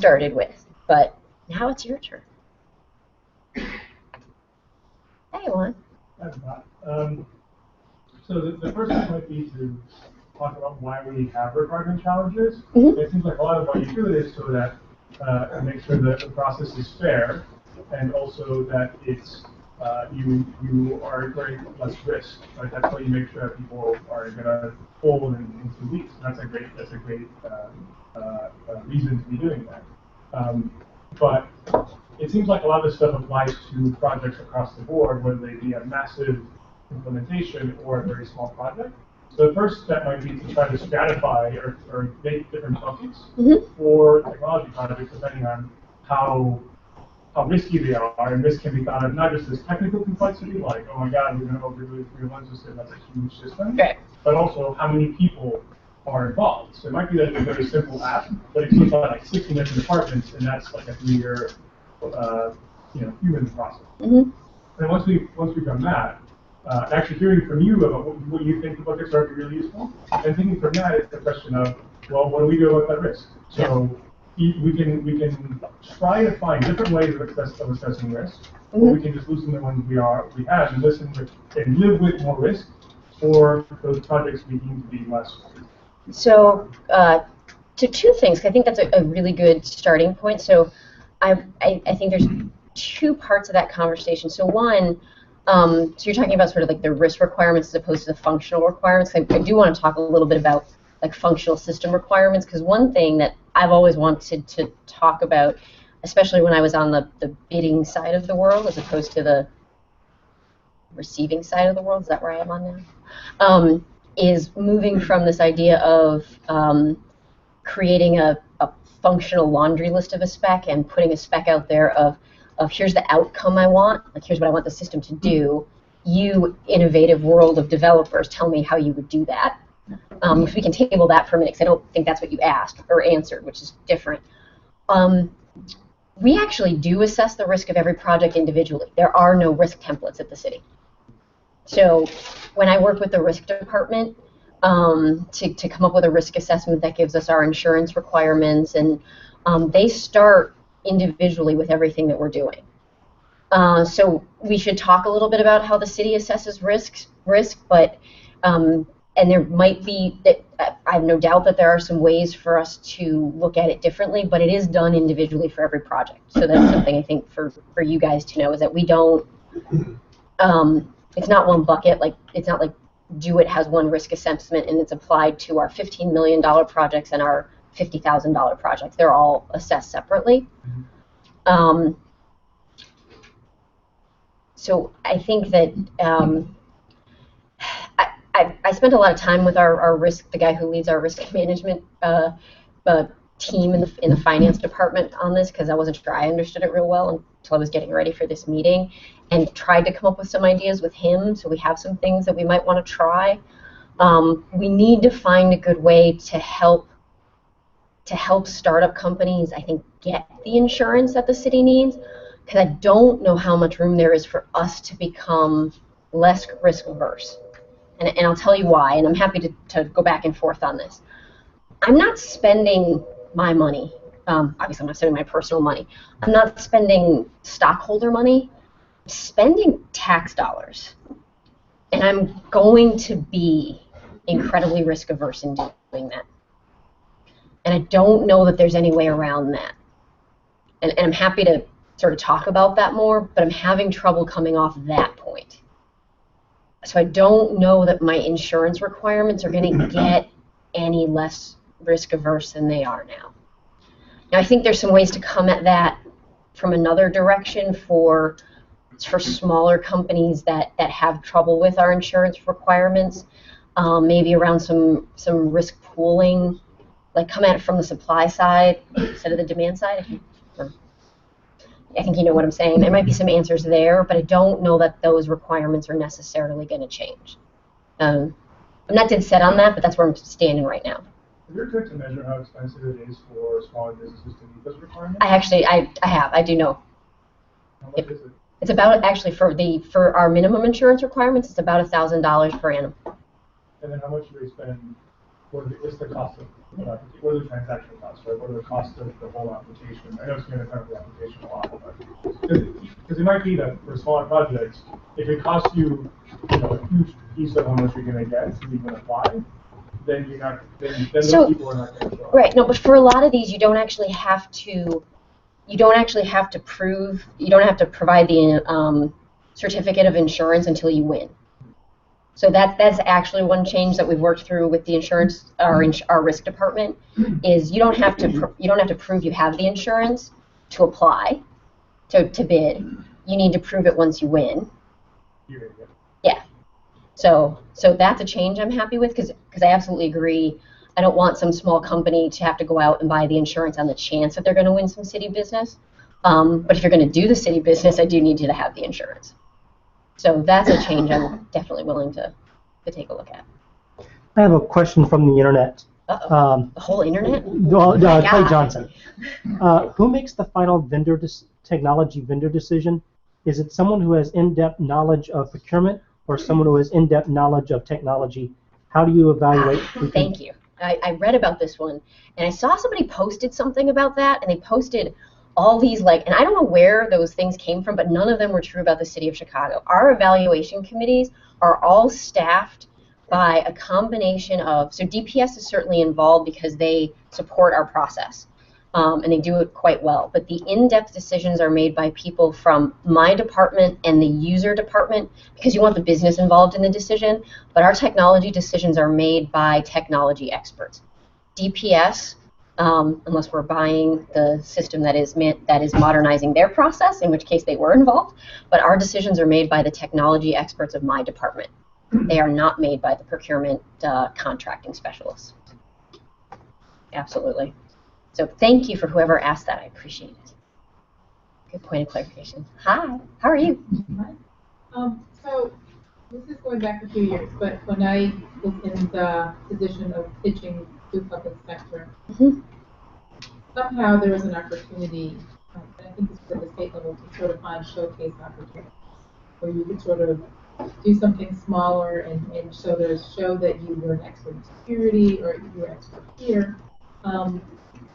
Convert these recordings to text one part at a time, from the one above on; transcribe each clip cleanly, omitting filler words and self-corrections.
started with, but now it's your turn. Hey, Juan. So the first thing might be to talk about why we have requirement challenges. Mm-hmm. It seems like a lot of why you do it is so that make sure that the process is fair, and also that it's you are incurring less risk. Right? That's why you make sure that people are going to fold in 2 weeks. That's a great reason to be doing that. But it seems like a lot of this stuff applies to projects across the board, whether they be a massive implementation or a very small project. So the first step might be to try to stratify or make different buckets for technology projects, depending on how risky they are. And risk can be thought of not just as technical complexity, like, oh my God, we're going to overdo the lens system, that's a huge system, but also how many people are involved. So it might be that it's a very simple app, but it keeps like 60 different departments, and that's like a 3-year human process. And once we've done that, actually hearing from you about what you think the buckets are would be really useful. And thinking from that is the question of, well, what do we do about that risk? So we can try to find different ways of assessing risk, or we can just loosen the ones we have and and live with more risk for those projects we deem to be less. So to 2 things, I think that's a really good starting point. So I think there's 2 parts of that conversation. So one, so you're talking about sort of like the risk requirements as opposed to the functional requirements. I do want to talk a little bit about like functional system requirements, because one thing that I've always wanted to talk about, especially when I was on the bidding side of the world as opposed to the receiving side of the world, is that where I am on now? Is moving from this idea of creating a functional laundry list of a spec and putting a spec out there of here's the outcome I want, like here's what I want the system to do. You innovative world of developers, tell me how you would do that. If we can table that for a minute, because I don't think that's what you asked or answered, which is different. We actually do assess the risk of every project individually. There are no risk templates at the city. So when I work with the risk department to come up with a risk assessment that gives us our insurance requirements, and they start individually with everything that we're doing. So we should talk a little bit about how the city assesses risk, but and there might be, I have no doubt that there are some ways for us to look at it differently, but it is done individually for every project. So that's something I think for you guys to know, is that we don't, it's not one bucket, like it's not like DoIT has one risk assessment and it's applied to our $15 million projects and our $50,000 projects. They're all assessed separately. So I think that I spent a lot of time with our risk, the guy who leads our risk management team in the finance department on this, because I wasn't sure I understood it real well until I was getting ready for this meeting, and tried to come up with some ideas with him. So we have some things that we might want to try. We need to find a good way to help startup companies, I think, get the insurance that the city needs, because I don't know how much room there is for us to become less risk averse. And I'll tell you why, and I'm happy to go back and forth on this. I'm not spending my money, obviously I'm not spending my personal money, I'm not spending stockholder money, I'm spending tax dollars. And I'm going to be incredibly risk averse in doing that. And I don't know that there's any way around that. And I'm happy to sort of talk about that more, but I'm having trouble coming off that point. So I don't know that my insurance requirements are going to get any less risk averse than they are now. Now I think there's some ways to come at that from another direction for smaller companies that have trouble with our insurance requirements, maybe around some risk pooling, like come at it from the supply side instead of the demand side. I think you know what I'm saying. There might be some answers there, but I don't know that those requirements are necessarily going to change. I'm not dead set on that, but that's where I'm standing right now. Is there a trick to measure how expensive it is for smaller businesses to meet those requirements? I do know. How much is it? It's about, actually, for our minimum insurance requirements, it's about $1,000 per annum. And then how much do they spend? What's the cost of what are the transaction costs, right? What are the costs of the whole application? I know it's going to depend on the application a lot, but because it might be that for smaller projects, if it costs you, a huge piece of how much you're going to get to even apply, then you're not. Then those people are not going to show up. Right. No, but for a lot of these, you don't actually have to. You don't actually have to prove. You don't have to provide the certificate of insurance until you win. So that's actually one change that we've worked through with the insurance, our risk department, is you don't have to prove you have the insurance to apply, to bid. You need to prove it once you win. Yeah. So that's a change I'm happy with because I absolutely agree. I don't want some small company to have to go out and buy the insurance on the chance that they're going to win some city business. But if you're going to do the city business, I do need you to have the insurance. So that's a change I'm definitely willing to take a look at. I have a question from the internet. The whole internet? Clay Johnson. Who makes the final technology vendor decision? Is it someone who has in-depth knowledge of procurement or someone who has in-depth knowledge of technology? How do you evaluate? Thank you. I read about this one, and I saw somebody posted something about that, and they posted all these, and I don't know where those things came from, but none of them were true about the city of Chicago. Our evaluation committees are all staffed by a combination of, so DPS is certainly involved because they support our process, and they do it quite well, but the in-depth decisions are made by people from my department and the user department because you want the business involved in the decision, but our technology decisions are made by technology experts. DPS, unless we're buying the system that is modernizing their process, in which case they were involved. But our decisions are made by the technology experts of my department. They are not made by the procurement contracting specialists. Absolutely. So thank you for whoever asked that. I appreciate it. Good point of clarification. Hi, how are you? Hi. So this is going back a few years, but when I was in the position of pitching to public sector, somehow there was an opportunity, and I think this was at the state level, to sort of find showcase opportunities where you could sort of do something smaller and show that you were an expert in security or you were an expert here.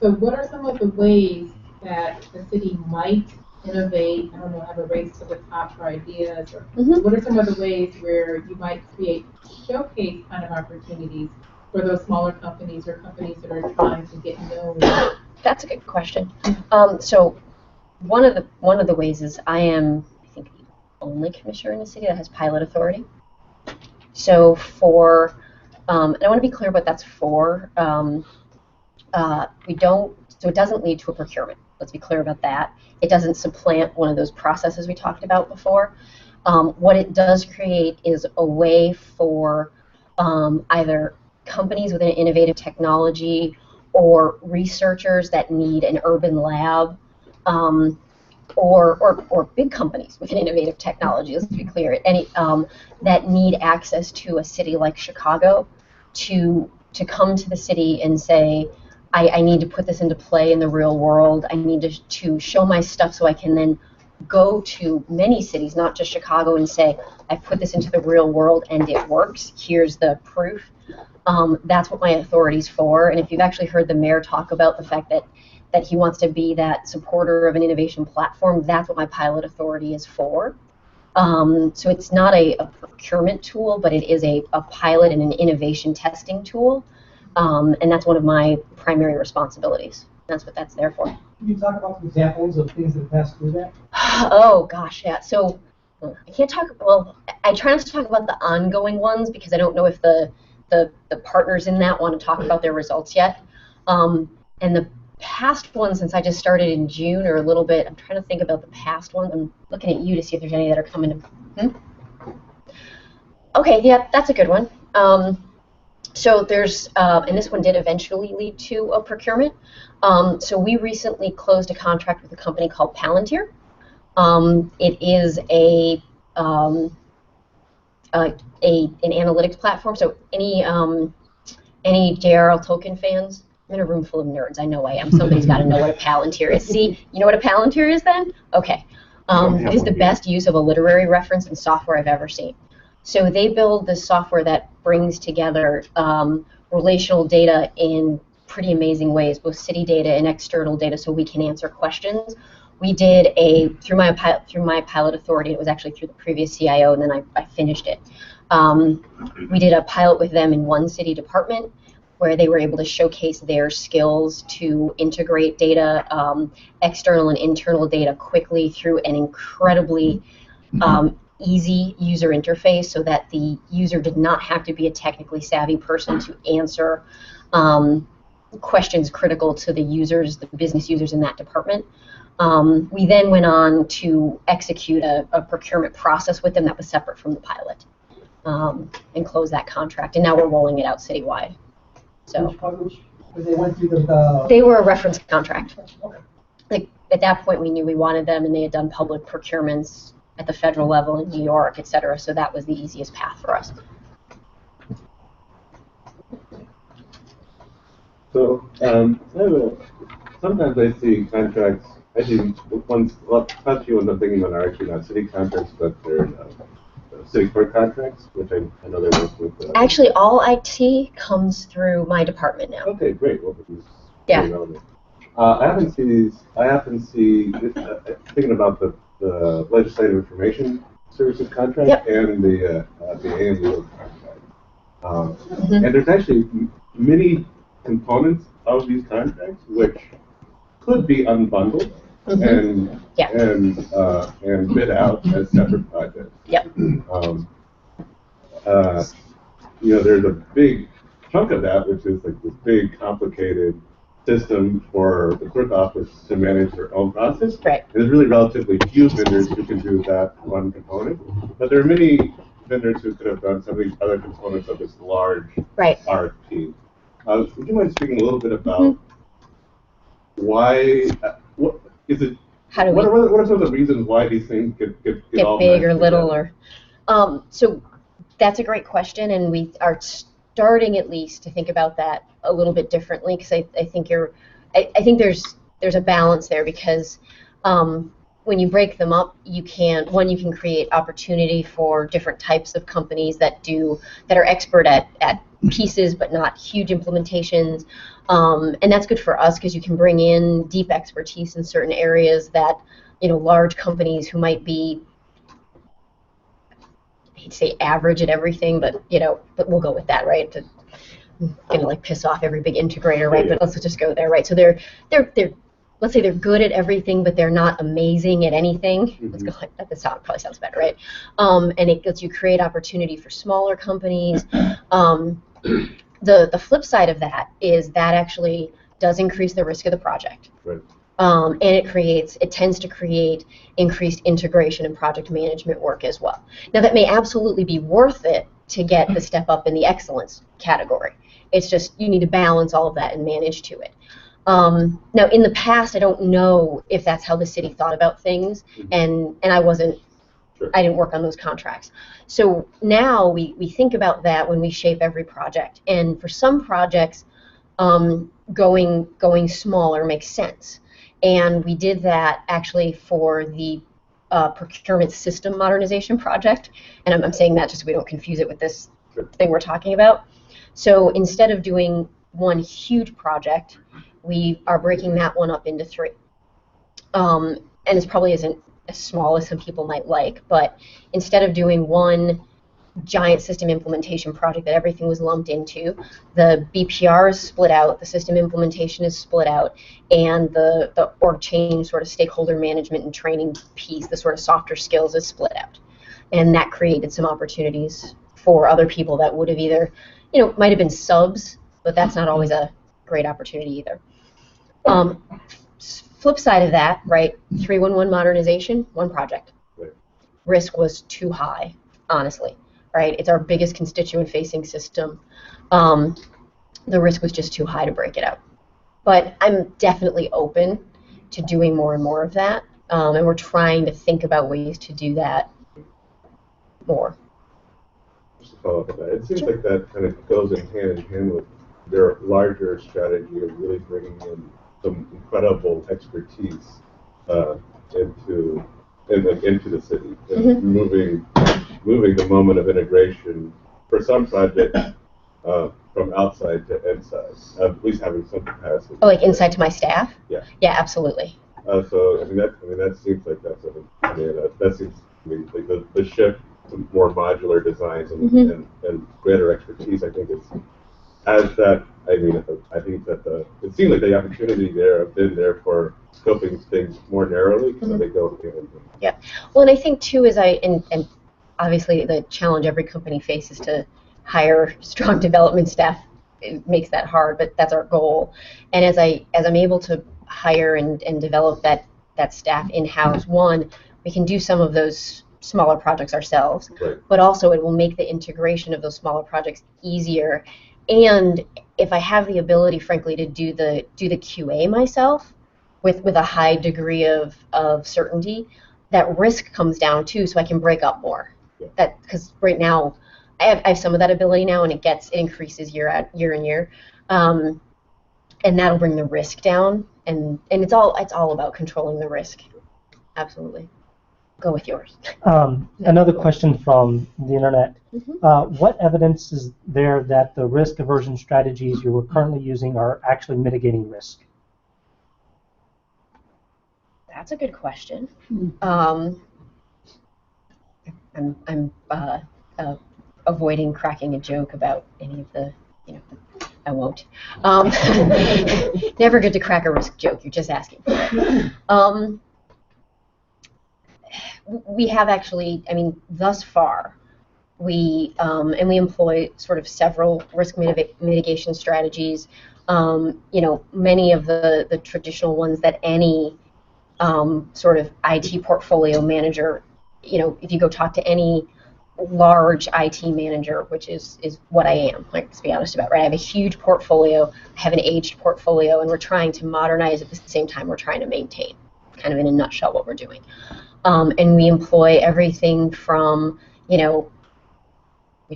So what are some of the ways that the city might innovate, I don't know, have a race to the top for ideas, or what are some of the ways where you might create showcase kind of opportunities for those smaller companies or companies that are trying to get known? That's a good question. So one of the ways is I am, I think, the only commissioner in the city that has pilot authority. So for, and I want to be clear what that's for. So it doesn't lead to a procurement. Let's be clear about that. It doesn't supplant one of those processes we talked about before. What it does create is a way for either companies with an innovative technology or researchers that need an urban lab, or big companies with an innovative technology, let's be clear, that need access to a city like Chicago to come to the city and say, I need to put this into play in the real world. I need to show my stuff so I can then go to many cities, not just Chicago, and say, I've put this into the real world and it works. Here's the proof. That's what my authority's for. And if you've actually heard the mayor talk about the fact that he wants to be that supporter of an innovation platform, that's what my pilot authority is for. So it's not a procurement tool, but it is a pilot and an innovation testing tool. And that's one of my primary responsibilities. That's what that's there for. Can you talk about some examples of things that pass through that? Oh, gosh, yeah. So I can't talk, well, I try not to talk about the ongoing ones because I don't know if the partners in that want to talk about their results yet. And the past ones, since I just started in June, are a little bit, I'm trying to think about the past ones. I'm looking at you to see if there's any that are coming to. Okay, yeah, that's a good one. So there's, and this one did eventually lead to a procurement. So we recently closed a contract with a company called Palantir. It is an analytics platform. So any J.R.R. Tolkien fans? I'm in a room full of nerds. I know I am. Somebody's got to know what a Palantir is. See, you know what a Palantir is then? Okay. It is the best use of a literary reference in software I've ever seen. So they build this software that brings together relational data in pretty amazing ways, both city data and external data, so we can answer questions. We did through my pilot authority. It was actually through the previous CIO, and then I finished it. We did a pilot with them in one city department, where they were able to showcase their skills to integrate data, external and internal data, quickly through an incredibly easy user interface, so that the user did not have to be a technically savvy person to answer questions critical to the business users in that department. We then went on to execute a procurement process with them that was separate from the pilot, and close that contract. And now we're rolling it out citywide. So They went through the. they were a reference contract. Okay. Like at that point, we knew we wanted them, and they had done public procurements at the federal level in New York, et cetera. So that was the easiest path for us. So sometimes I see contracts. Actually, past few ones I'm thinking about are actually not city contracts, but they're city clerk contracts, which I know they work with. Actually, all IT comes through my department now. Okay, great. Well, this is Yeah. very relevant. I often see these. Thinking about the legislative information services contract Yep. and the AMU contract. Mhm. And there's actually many components of these contracts which could be unbundled Mhm. and bid out as separate projects. Yep. There's a big chunk of that, which is like this big, complicated system for the clerk office to manage their own process. Right. There's really relatively few vendors who can do that one component, but there are many vendors who could have done some of these other components of this large RFP. Would you mind speaking a little bit about why? What is it? How do what we are some of the reasons why these things get all big or meshed little, together? or so that's a great question, and we are starting at least to think about that a little bit differently, because I think there's a balance there, because when you break them up, you can create opportunity for different types of companies that are expert at pieces but not huge implementations, and that's good for us because you can bring in deep expertise in certain areas that large companies who might be, I hate to say average at everything, but we'll go with that, right? I'm gonna piss off every big integrator, right? But let's just go there, right? So they're let's say they're good at everything, but they're not amazing at anything. Mm-hmm. Let's go like that. This probably sounds better, right? And it lets you create opportunity for smaller companies. The flip side of that is that actually does increase the risk of the project. Right. And it tends to create increased integration and project management work as well. Now that may absolutely be worth it to get the step up in the excellence category. It's just you need to balance all of that and manage to it. Now in the past, I don't know if that's how the city thought about things, and I didn't work on those contracts. So now we think about that when we shape every project, and for some projects, going smaller makes sense. And we did that actually for the procurement system modernization project. And I'm saying that just so we don't confuse it with this thing we're talking about. So instead of doing one huge project, we are breaking that one up into 3. And it probably isn't as small as some people might like, but instead of doing one giant system implementation project that everything was lumped into, the BPR is split out, the system implementation is split out, and the org change sort of stakeholder management and training piece, the sort of softer skills, is split out. And that created some opportunities for other people that would have either, might have been subs, but that's not always a great opportunity either. Flip side of that, right, 311 modernization, one project. Right. Risk was too high, honestly. Right, it's our biggest constituent-facing system. The risk was just too high to break it out. But I'm definitely open to doing more and more of that, and we're trying to think about ways to do that more. Just to follow up on that, it seems like that kind of goes in hand with their larger strategy of really bringing in some incredible expertise into the city, and moving the moment of integration for some projects from outside to inside, at least having some capacity. Oh, like inside to my staff? Yeah. Yeah, absolutely. So that seems like that's that seems to me like the shift to more modular designs and greater expertise. I think is as that. I think that it seems like the opportunity there have been there for scoping things more narrowly, so they go. Yeah. Well, and I think too is and obviously the challenge every company faces to hire strong development staff. It makes that hard, but that's our goal. And as I'm able to hire and develop that staff in-house, one, we can do some of those smaller projects ourselves, right. But also it will make the integration of those smaller projects easier. And if I have the ability, frankly, to do the QA myself with a high degree of certainty, that risk comes down too, so I can break up more. Yeah. That because right now I have some of that ability now, and it increases year in year, and that'll bring the risk down. And it's all about controlling the risk. Absolutely. Go with yours. Another question from the internet. What evidence is there that the risk aversion strategies you are currently using are actually mitigating risk? That's a good question. I'm avoiding cracking a joke about any of the, I won't. Never good to crack a risk joke. You're just asking. We have actually, thus far, we employ sort of several risk mitigation strategies. Many of the traditional ones that any sort of IT portfolio manager, if you go talk to any large IT manager, which is what I am, like, to be honest about, right? I have a huge portfolio, I have an aged portfolio, and we're trying to modernize at the same time we're trying to maintain, kind of in a nutshell what we're doing. And we employ everything from, we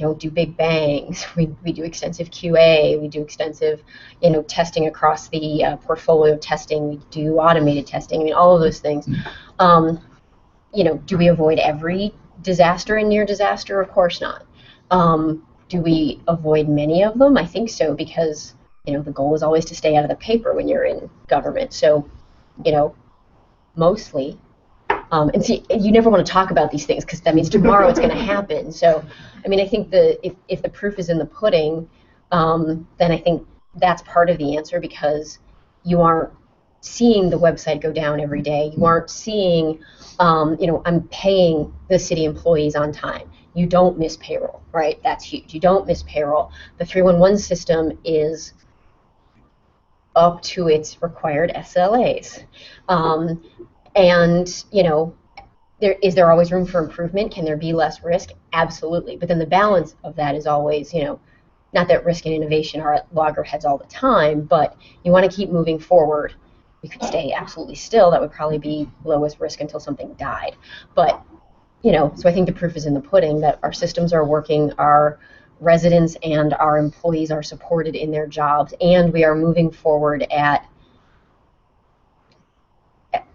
don't do big bangs. We do extensive QA. We do extensive, testing across the portfolio testing. We do automated testing. All of those things. Do we avoid every disaster and near disaster? Of course not. Do we avoid many of them? I think so, because, the goal is always to stay out of the paper when you're in government. So, mostly. And see, you never want to talk about these things because that means tomorrow it's going to happen. So, I think if the proof is in the pudding, then I think that's part of the answer, because you aren't seeing the website go down every day. You aren't seeing, I'm paying the city employees on time. You don't miss payroll, right? That's huge. You don't miss payroll. The 311 system is up to its required SLAs. And, is there always room for improvement? Can there be less risk? Absolutely. But then the balance of that is always, not that risk and innovation are at loggerheads all the time, but you want to keep moving forward. We could stay absolutely still. That would probably be lowest risk until something died. But, so I think the proof is in the pudding that our systems are working, our residents and our employees are supported in their jobs, and we are moving forward at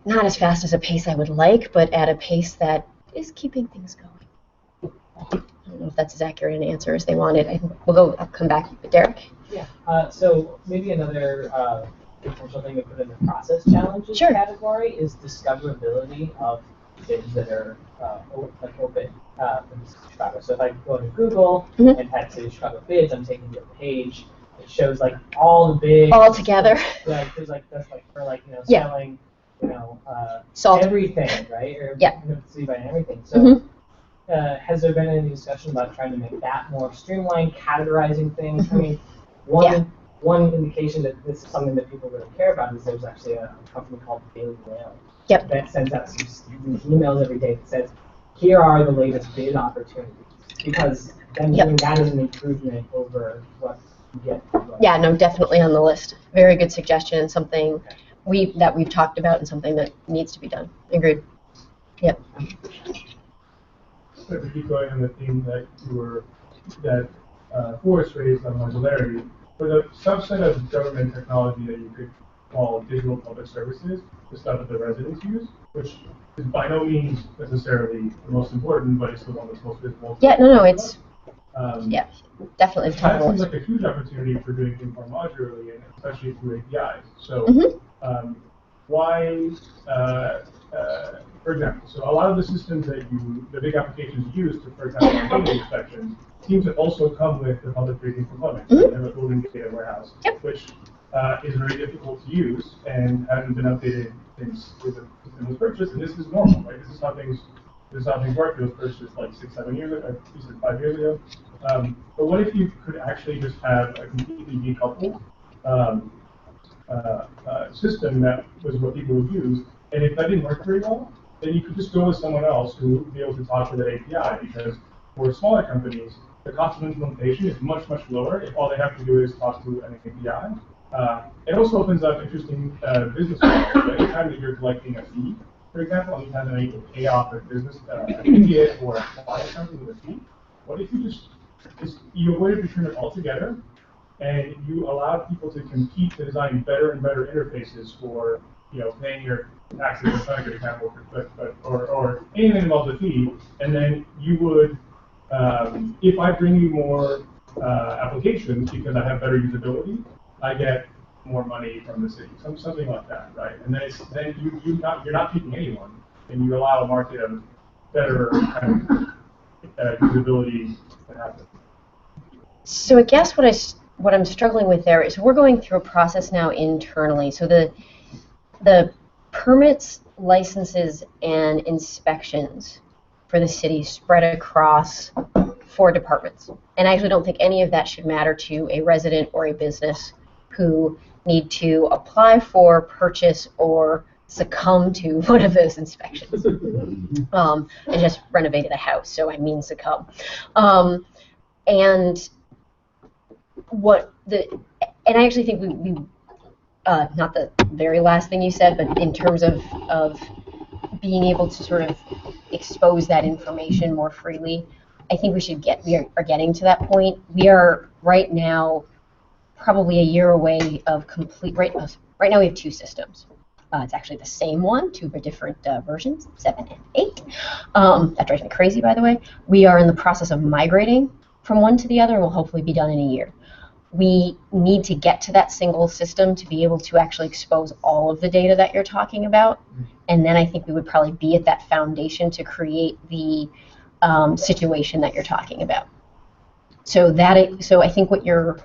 not as fast as a pace I would like, but at a pace that is keeping things going. I don't know if that's as accurate an answer as they wanted. I'll come back. Derek? Yeah. So maybe another potential thing to put in the process challenges category is discoverability of bids that are open in Chicago. So if I go to Google and type City of Chicago bids, I'm taking to a page. It shows all the bids all together. Like there's that's for selling. Salt. Everything, right? Or city buying everything. So, has there been any discussion about trying to make that more streamlined, categorizing things? One indication that this is something that people really care about is there's actually a company called Daily Mail that sends out these emails every day that says, here are the latest bid opportunities, because then doing that is an improvement over what you get. Yeah, no, definitely on the list. Very good suggestion, and something we've talked about, and something that needs to be done. Agreed. Yep. So to keep going on the theme that Forrest raised on modularity, for the subset of government technology that you could call digital public services, the stuff that the residents use, which is by no means necessarily the most important, but it's the one that's most visible. Yeah, no, it's. Yeah, definitely top That of the seems list. like a huge opportunity for doing things more modularly, and especially through APIs. So, why, for example, so a lot of the systems that the big applications use to, for example, identity inspections, seem to also come with the public-facing component. You have a building data warehouse, which is very difficult to use and hasn't been updated since the system was purchased. And this is normal, right? This is how things work. It was purchased like 6-7 years ago. You said 5 years ago. But what if you could actually just have a completely decoupled system that was what people would use, and if that didn't work very well, then you could just go with someone else who would be able to talk to that API, because for smaller companies, the cost of implementation is much, much lower if all they have to do is talk to an API. It also opens up interesting business models. Anytime that you're collecting a fee, for example, anytime that you can pay off a business, an immediate or a client company with a fee, what if you you avoid procurement altogether, and you allow people to compete to design better and better interfaces for, paying your taxes? That's not a good example, or anything that involves a fee, and then you would, if I bring you more applications because I have better usability, I get more money from the city, something like that, right? And then you're not picking anyone, and you allow a market of better kind of usability to happen. So I guess what I'm struggling with there is we're going through a process now internally. So the permits, licenses, and inspections for the city spread across 4 departments. And I actually don't think any of that should matter to a resident or a business who need to apply for, purchase, or succumb to one of those inspections. I just renovated a house, so I mean succumb. And I actually think we not the very last thing you said, but in terms of being able to sort of expose that information more freely, I think we are getting to that point. We are right now probably a year away of complete, right now we have 2 systems. It's actually the same one, 2 different versions, 7 and 8. That drives me crazy, by the way. We are in the process of migrating from one to the other, and we'll hopefully be done in a year. We need to get to that single system to be able to actually expose all of the data that you're talking about. And then I think we would probably be at that foundation to create the situation that you're talking about. So I think what you're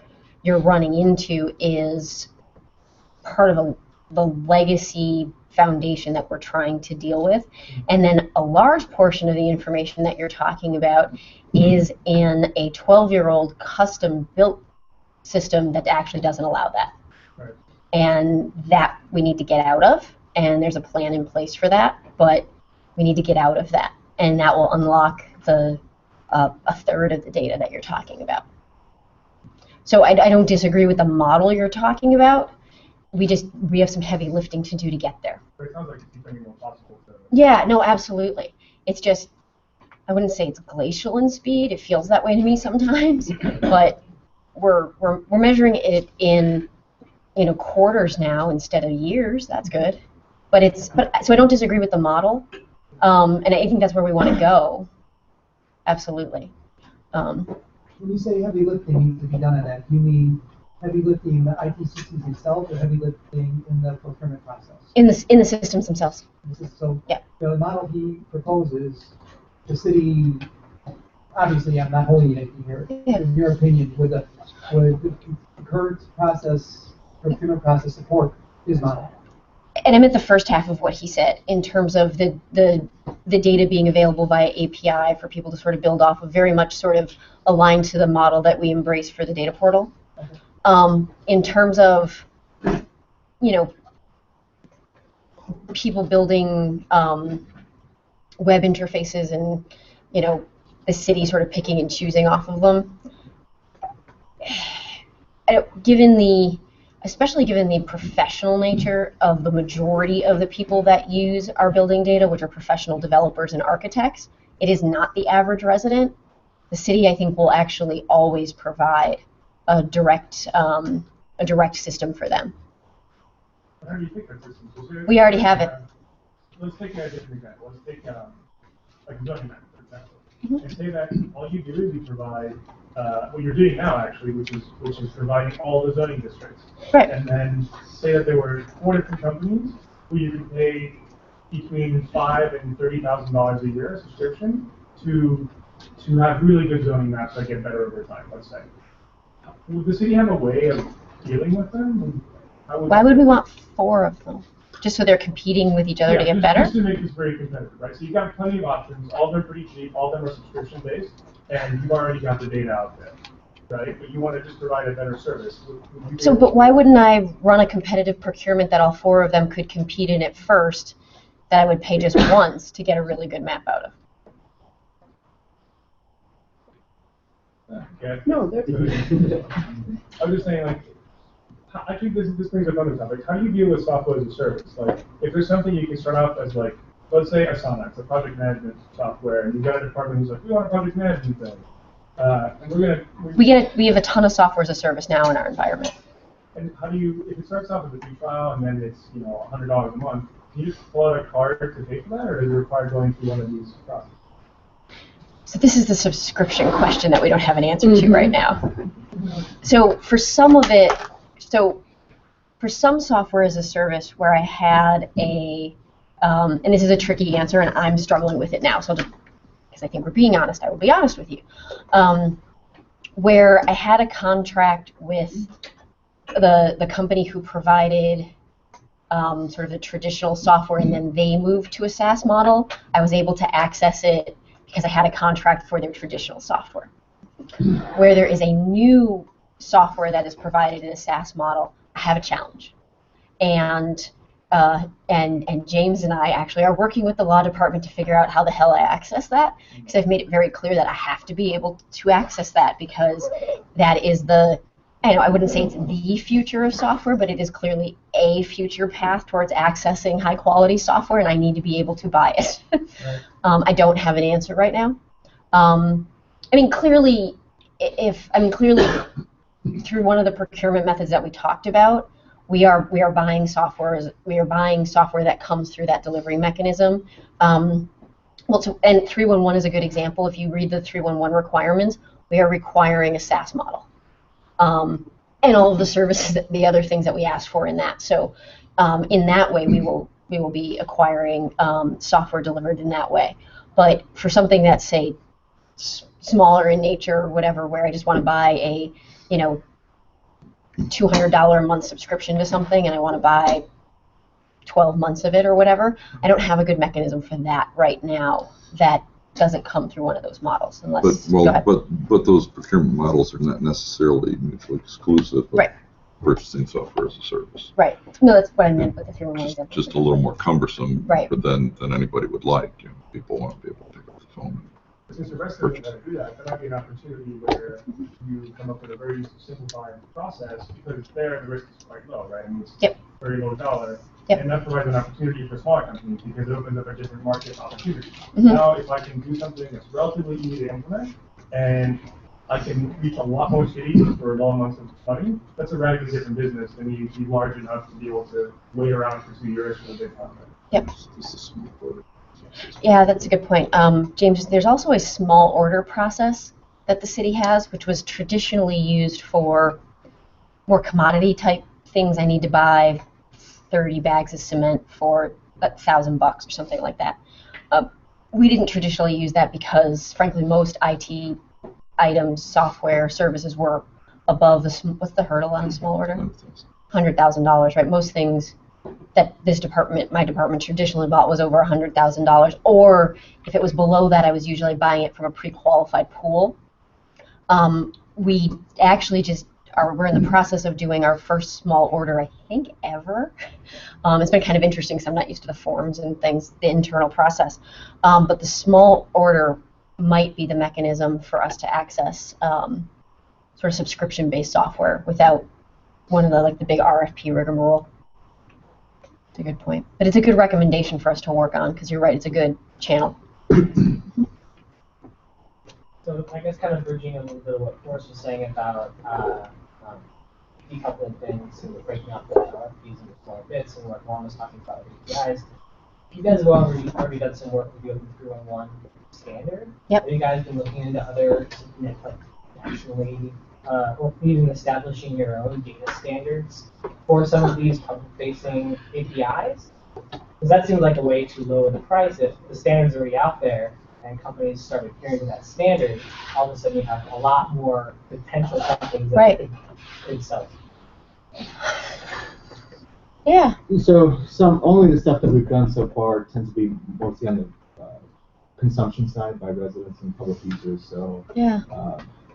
running into is part of the legacy foundation that we're trying to deal with. And then a large portion of the information that you're talking about is in a 12-year-old custom-built system that actually doesn't allow that. Right. And that we need to get out of, and there's a plan in place for that, but we need to get out of that, and that will unlock a third of the data that you're talking about. So I don't disagree with the model you're talking about. We have some heavy lifting to do to get there. But it sounds like it's becoming more possible. Yeah, no, absolutely. It's just, I wouldn't say it's glacial in speed. It feels that way to me sometimes, but we're measuring it in quarters now instead of years. That's good. But so I don't disagree with the model, and I think that's where we want to go. Absolutely. When you say heavy lifting needs to be done on that, do you mean heavy lifting in the IT systems itself, or heavy lifting in the procurement process? In the systems themselves. So yeah. The model he proposes, the city, obviously I'm not holding it here, in your opinion, would the current procurement process support his model? And I meant the first half of what he said in terms of the data being available via API for people to sort of build off of, very much sort of aligned to the model that we embrace for the data portal. Okay. In terms of, people building web interfaces and, the city sort of picking and choosing off of them, especially given the professional nature of the majority of the people that use our building data, which are professional developers and architects, it is not the average resident. The city, I think, will actually always provide a direct system for them. How do you pick that system? So we already have it. Let's take a different example. Let's take like a document, for example. Mm-hmm. And say that all you do is you provide what you're doing now, actually, which is providing all the zoning districts. Right. And then say that there were 4 different companies who you could pay between $5,000 and $30,000 a year subscription to have really good zoning maps that get better over time. Let's say, would the city have a way of dealing with them? Why would we want 4 of them? Just so they're competing with each other to get better? Just to make this very competitive, right? So you've got plenty of options. All of them are pretty cheap. All of them are subscription based, and you've already got the data out there, right? But you want to just provide a better service. But why wouldn't I run a competitive procurement that all 4 of them could compete in it first, that I would pay just once to get a really good map out of? Okay. No, that's I'm just saying, like, I think this brings up other topics. How do you deal with software as a service? Like, if there's something you can start off as, like, let's say Asana, it's a project management software, and you've got a department who's like, we want a project management thing. And we have a ton of software as a service now in our environment. And how do you, if it starts off as a free trial and then it's, $100 a month, can you just pull out a card to pay for that, or does it require going through one of these processes? So this is the subscription question that we don't have an answer to right now. So for some of it, for some software as a service where I had and this is a tricky answer and I'm struggling with it now, so because I think we're being honest, I will be honest with you. Where I had a contract with the company who provided sort of the traditional software, and then they moved to a SaaS model, I was able to access it because I had a contract for their traditional software. Where there is a new software that is provided in a SaaS model, I have a challenge. And James and I actually are working with the law department to figure out how the hell I access that, because I've made it very clear that I have to be able to access that, because that is I wouldn't say it's the future of software, but it is clearly a future path towards accessing high quality software, and I need to be able to buy it. Right. I don't have an answer right now. Clearly through one of the procurement methods that we talked about, we are buying software that comes through that delivery mechanism. And 311 is a good example. If you read the 311 requirements, we are requiring a SaaS model. And all of the services, the other things that we asked for in that. So in that way, we will be acquiring software delivered in that way. But for something that's, say, smaller in nature or whatever, where I just want to buy a $200 a month subscription to something and I want to buy 12 months of it or whatever, I don't have a good mechanism for that right now that doesn't come through one of those models. But those procurement models are not necessarily mutually exclusive of purchasing software as a service. Right. No, that's what I meant with the 311 example. Just a little more cumbersome than anybody would like. People want to be able to pick up the phone. Since the rest of them to do that, there might be an opportunity where you come up with a very simplified process, because it's there, the risk is quite low, right? It's very low dollar. Yep. And that provides an opportunity for smaller companies because it opens up a different market opportunity. Mm-hmm. Now, if I can do something that's relatively easy to implement and I can reach a lot more cities for low amounts of money, that's a radically different business than you be large enough to be able to wait around for 2 years for a big contract. Yep. Yeah, that's a good point. James, there's also a small order process that the city has, which was traditionally used for more commodity type things. I need to buy 30 bags of cement for $1,000 or something like that. We didn't traditionally use that because, frankly, most IT items, software, services were above what's the hurdle on a small order? $100,000, right? Most things that my department traditionally bought was over $100,000, or if it was below that, I was usually buying it from a pre-qualified pool. We actually we're in the process of doing our first small order, I think, ever. It's been kind of interesting because I'm not used to the forms and things, the internal process. But the small order might be the mechanism for us to access sort of subscription-based software without one of the big RFP rigmarole. It's a good point. But it's a good recommendation for us to work on, because you're right, it's a good channel. So I guess kind of bridging a little bit of what Forrest was saying about decoupling things and breaking up the RFPs into smaller bits, and what Juan was talking about with APIs. You guys have already done some work with the Open 311 standard. Yep. Have you guys been looking into other, actually, or even establishing your own data standards for some of these public-facing APIs? Because that seems like a way to lower the price. If the standard's already out there and companies start adhering to that standard, all of a sudden you have a lot more potential companies that could sell. Yeah. So only the stuff that we've done so far tends to be mostly on the consumption side by residents and public users. So Yeah.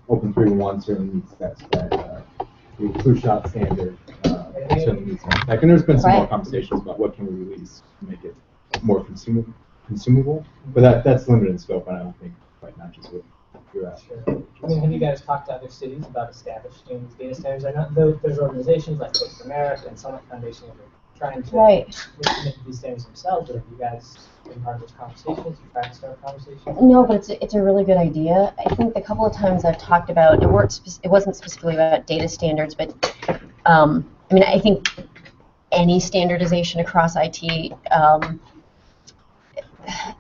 Open 3.1 certainly meets that spec. The flu shot standard certainly meets that spec. And there's been some more conversations about what can we release to make it more consumable. But that's limited in scope, and I don't think quite matches what you're asking. I mean, have you guys talked to other cities about establishing these data standards? I know there's organizations like Corporate America and Summit Foundation that are trying to make these standards themselves, but have you guys been part of those conversations? You trying to start conversations? No, but it's a really good idea. I think the couple of times I've talked about it wasn't specifically about data standards, but I mean, I think any standardization across IT,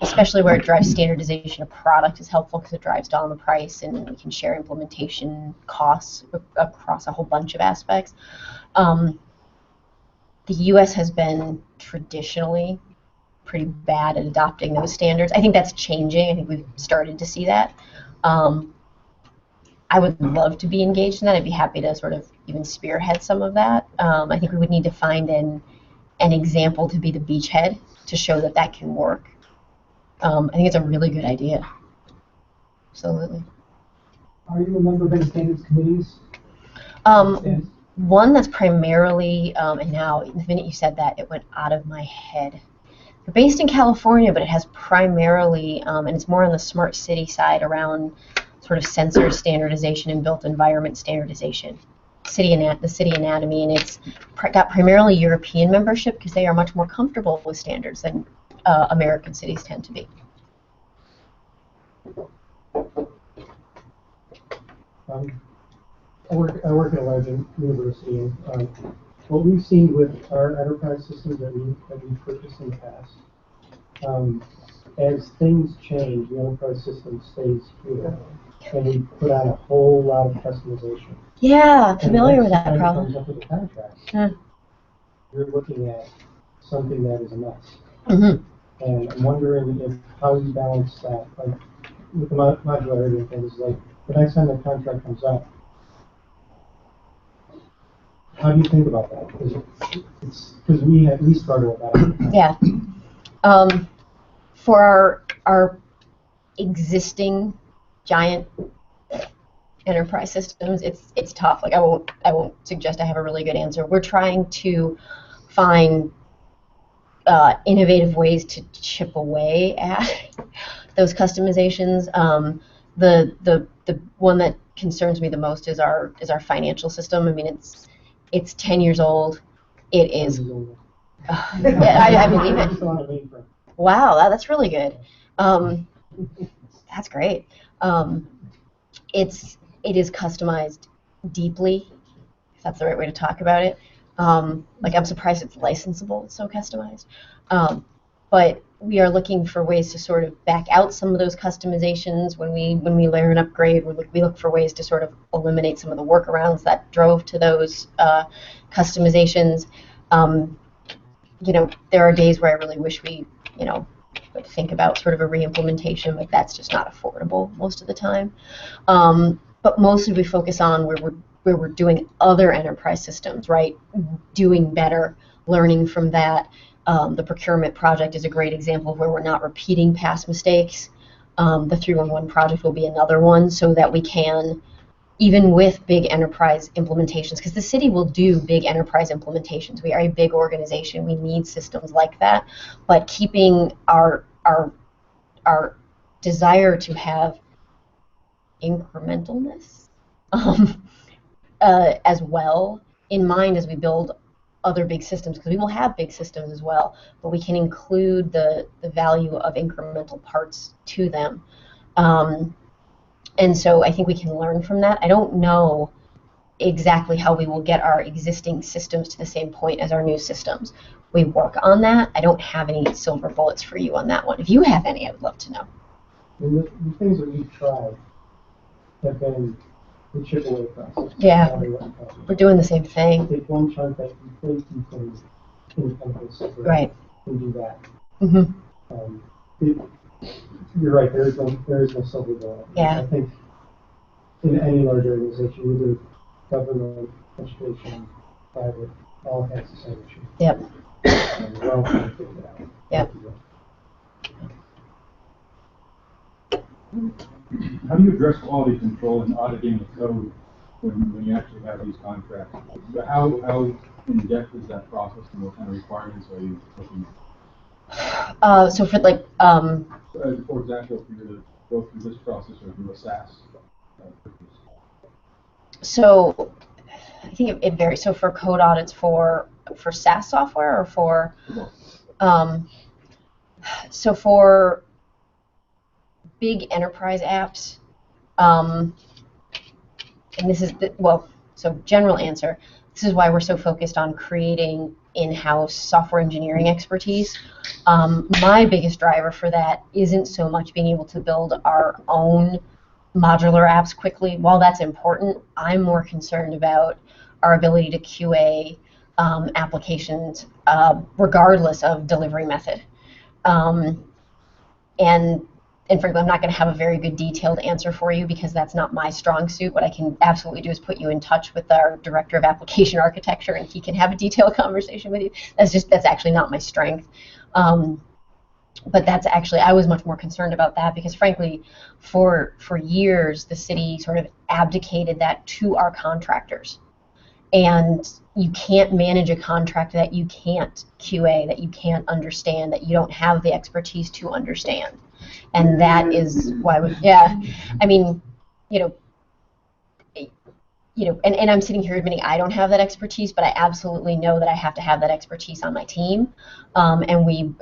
especially where it drives standardization of product, is helpful because it drives down the price and we can share implementation costs across a whole bunch of aspects. The U.S. has been traditionally pretty bad at adopting those standards. I think that's changing. I think we've started to see that. I would love to be engaged in that. I'd be happy to sort of even spearhead some of that. I think we would need to find an example to be the beachhead to show that that can work. I think it's a really good idea. Absolutely. Are you a member of any standards committees? One that's primarily, and now the minute you said that, it went out of my head. They're based in California, but it has primarily, and it's more on the smart city side around sort of sensor standardization and built environment standardization. The city anatomy, and it's got primarily European membership because they are much more comfortable with standards than American cities tend to be. I work at a large university, and what we've seen with our enterprise systems that we've purchased in the past, as things change, the enterprise system stays here, and we put on a whole lot of customization. Yeah, familiar with that problem. Comes up with the contract. You're looking at something that is a mess. Mm-hmm. And I'm wondering how you balance that, like with the modularity and things, like the next time the contract comes up, how do you think about that? Because we struggle with that. Yeah. For our existing giant enterprise systems, it's tough. Like I won't suggest I have a really good answer. We're trying to find innovative ways to chip away at those customizations. The one that concerns me the most is our financial system. I mean, it's 10 years old. It is. I believe it. Wow, that's really good. That's great. It is customized deeply, if that's the right way to talk about it. Like I'm surprised it's licensable. It's so customized. But we are looking for ways to sort of back out some of those customizations when we layer and upgrade. We look for ways to sort of eliminate some of the workarounds that drove to those customizations. There are days where I really wish we, would think about sort of a re-implementation, but that's just not affordable most of the time. But mostly we focus on where we're doing other enterprise systems, right? Doing better, learning from that. The procurement project is a great example of where we're not repeating past mistakes. The 311 project will be another one, so that we can, even with big enterprise implementations, because the city will do big enterprise implementations. We are a big organization. We need systems like that. But keeping our desire to have incrementalness as well in mind as we build other big systems, because we will have big systems as well, but we can include the value of incremental parts to them. And so I think we can learn from that. I don't know exactly how we will get our existing systems to the same point as our new systems. We work on that. I don't have any silver bullets for you on that one. If you have any, I would love to know. And the things that we've tried have been the chip away process. Yeah, we're doing the same thing. Take one chart that complete you can encompass. Right. And do that. Mm-hmm. You're right. There is no silver bullet. Yeah. I think in any large organization, either government, education, private, all has the same issue. Yep. We're all trying to figure it out. Yep. How do you address quality control and auditing the code when you actually have these contracts? How in depth is that process, and what kind of requirements are you looking at? So for like, for example, if you were to go through this process or do a SaaS purchase. So I think it varies. So for code audits for SaaS software or for, so for big enterprise apps, and this is so general answer. This is why we're so focused on creating in-house software engineering expertise. My biggest driver for that isn't so much being able to build our own modular apps quickly. While that's important, I'm more concerned about our ability to QA applications regardless of delivery method. And frankly, I'm not going to have a very good detailed answer for you because that's not my strong suit. What I can absolutely do is put you in touch with our director of application architecture, and he can have a detailed conversation with you. That's actually not my strength. But that's actually, I was much more concerned about that because frankly, for years, the city sort of abdicated that to our contractors. And you can't manage a contract that you can't QA, that you can't understand, that you don't have the expertise to understand. And that is why I mean, and I'm sitting here admitting I don't have that expertise, but I absolutely know that I have to have that expertise on my team, and we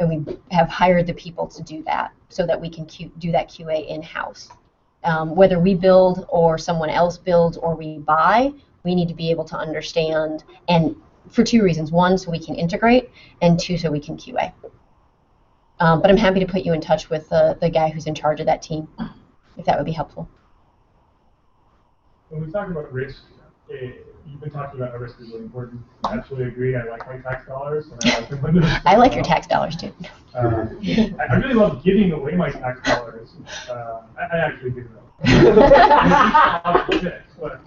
have hired the people to do that so that we can do that QA in-house. Whether we build or someone else builds or we buy, we need to be able to understand, and for two reasons. One, so we can integrate, and two, so we can QA. But I'm happy to put you in touch with the guy who's in charge of that team, if that would be helpful. When we talk about risk, you've been talking about how risk is really important. I absolutely agree. I like my tax dollars. And I like them when I like your tax dollars too. I really love giving away my tax dollars. I actually give them. But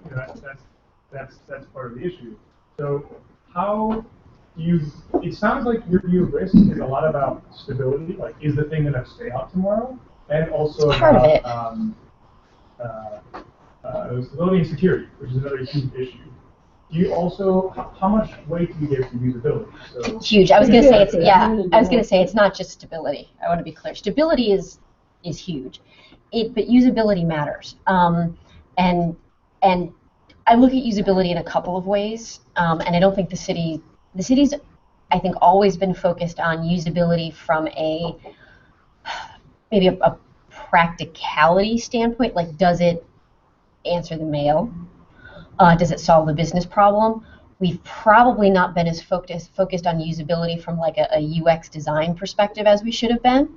that's part of the issue. So how it sounds like your view of risk is a lot about stability, like is the thing going to stay out tomorrow, and also part about of it. Stability and security, which is another huge issue. Do you also, how much weight do you give to usability? So, huge. I was going to say it's not just stability. I want to be clear. Stability is huge, but usability matters. And I look at usability in a couple of ways, and I don't think the city's, I think, always been focused on usability from maybe a practicality standpoint, like does it answer the mail? Does it solve the business problem? We've probably not been as focused on usability from like a UX design perspective as we should have been.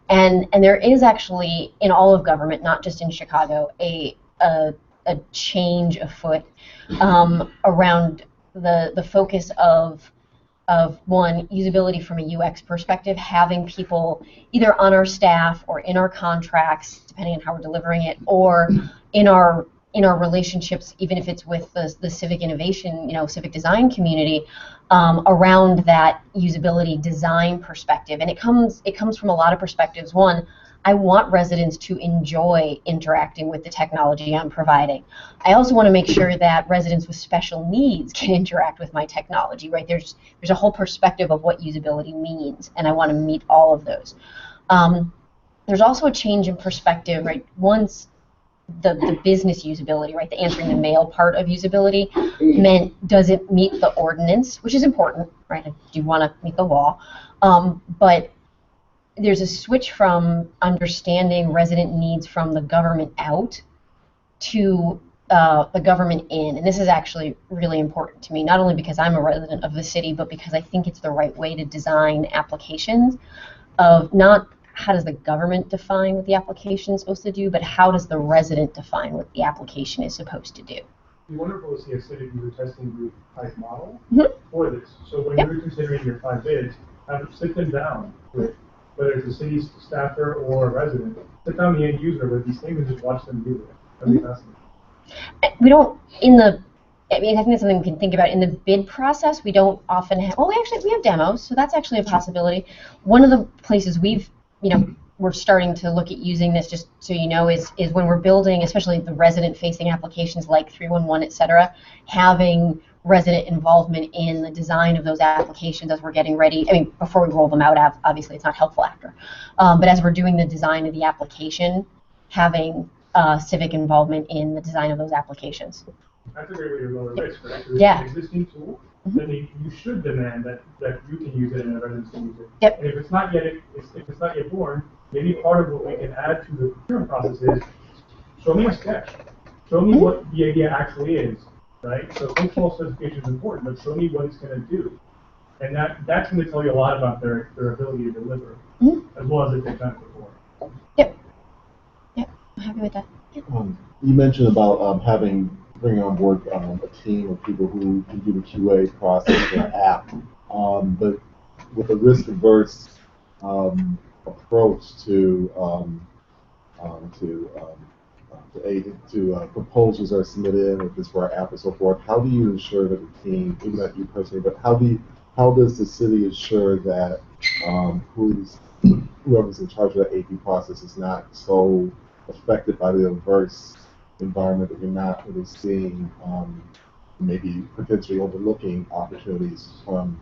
And there is actually in all of government, not just in Chicago, a change afoot around the focus of one, usability from a UX perspective, having people either on our staff or in our contracts, depending on how we're delivering it, or in our relationships, even if it's with the civic innovation, civic design community, around that usability design perspective. And it comes from a lot of perspectives. One, I want residents to enjoy interacting with the technology I'm providing. I also want to make sure that residents with special needs can interact with my technology, right? There's a whole perspective of what usability means, and I want to meet all of those. There's also a change in perspective, right? Once the business usability, right, the answering the mail part of usability meant, does it meet the ordinance, which is important, right? I do want to meet the law, but there's a switch from understanding resident needs from the government out to the government in. And this is actually really important to me, not only because I'm a resident of the city, but because I think it's the right way to design applications of not how does the government define what the application is supposed to do, but how does the resident define what the application is supposed to do? It'd be wonderful to see a city user testing group type model Mhm. for this. So when you're considering your 5 bids, sit them down with, whether it's a city staffer or a resident, sit down the end user with these things and just watch them do it. That'd be fascinating. We don't, I think that's something we can think about. In the bid process, we don't often have, we have demos, so that's actually a possibility. One of the places we're starting to look at using this, just so you know, is when we're building, especially the resident-facing applications like 311, et cetera, having resident involvement in the design of those applications as we're getting ready. I mean, before we roll them out, obviously it's not helpful after. But as we're doing the design of the application, having civic involvement in the design of those applications. That's a great way to lower risk, right? Because Yeah. it's an existing tool, then you should demand that you can use it and the residents can use it. Yep. And if it's not yet born, maybe part of what we can add to the procurement process is show me a sketch. Show me what the idea actually is, right? So functional specification is important, but show me what it's going to do. And that's going to tell you a lot about their ability to deliver, as well as if they've done it before. Yep. Yep. I'm happy with that. Yep. You mentioned about bringing on board a team of people who can do the QA process for an app, but with a risk-averse approach to proposals that are submitted, if it's for our app and so forth, how do you ensure that the team, maybe not you personally, but how does the city ensure that whoever's in charge of that AP process is not so affected by the adverse environment that you're not really seeing, maybe potentially overlooking opportunities from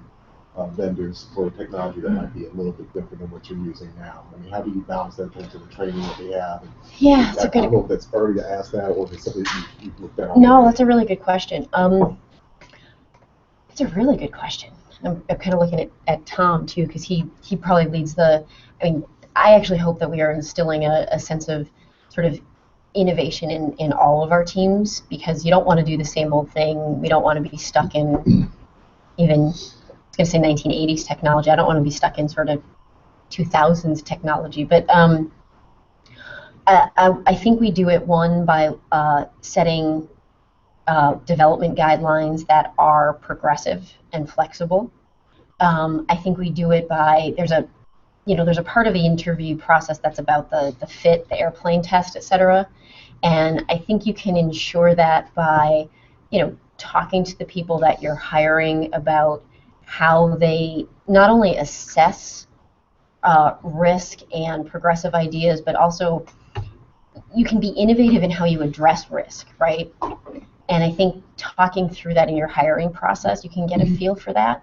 vendors for technology that might be a little bit different than what you're using now? I mean, how do you balance that into the training that they have? Yeah, I don't know if that's early to ask that or if it's something you've looked at. No, that's a really good question. It's a really good question. I'm kind of looking at Tom too, because he probably leads I actually hope that we are instilling a sense of sort of innovation in all of our teams, because you don't want to do the same old thing. We don't want to be stuck in even, I was going to say 1980s technology. I don't want to be stuck in sort of 2000s technology. But I think we do it, one, by setting development guidelines that are progressive and flexible. I think we do it by, there's a part of the interview process that's about the fit, the airplane test, et cetera. And I think you can ensure that by, talking to the people that you're hiring about how they not only assess risk and progressive ideas, but also you can be innovative in how you address risk, right? And I think talking through that in your hiring process, you can get a feel for that.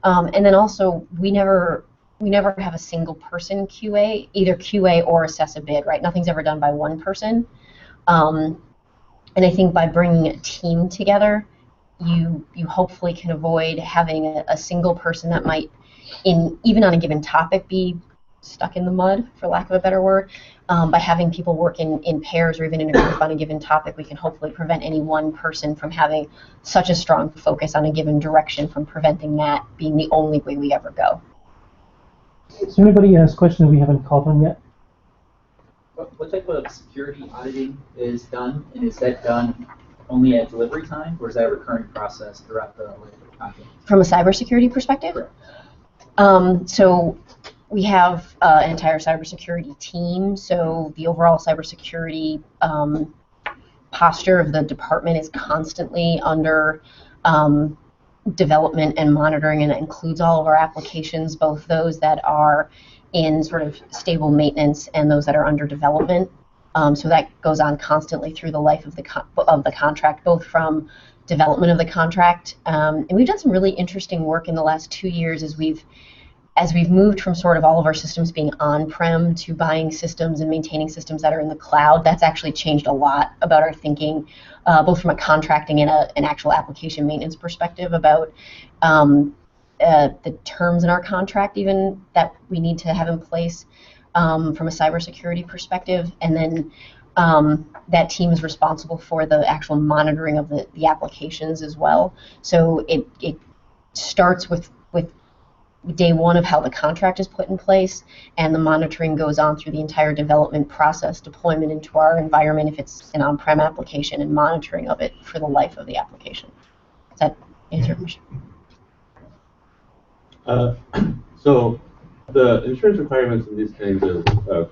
And then also, we never have a single person QA, either QA or assess a bid, right? Nothing's ever done by one person. And I think by bringing a team together, you hopefully can avoid having a single person that might, even on a given topic, be stuck in the mud, for lack of a better word. By having people work in pairs or even in a group on a given topic, we can hopefully prevent any one person from having such a strong focus on a given direction, from preventing that being the only way we ever go. Is there anybody has questions we haven't called on yet? What type of security auditing is done, and is that done only at delivery time, or is that a recurring process throughout the life of the contract? From a cybersecurity perspective? Correct. So we have an entire cybersecurity team, so the overall cybersecurity posture of the department is constantly under development and monitoring, and it includes all of our applications, both those that are in sort of stable maintenance and those that are under development. So that goes on constantly through the life of the contract, both from development of the contract. And we've done some really interesting work in the last 2 years as we've moved from sort of all of our systems being on-prem to buying systems and maintaining systems that are in the cloud. That's actually changed a lot about our thinking, both from a contracting and an actual application maintenance perspective, about the terms in our contract even that we need to have in place from a cybersecurity perspective. And then that team is responsible for the actual monitoring of the applications as well. So it starts with day one of how the contract is put in place, and the monitoring goes on through the entire development process, deployment into our environment if it's an on-prem application, and monitoring of it for the life of the application. Does that answer your question? So the insurance requirements in these kinds of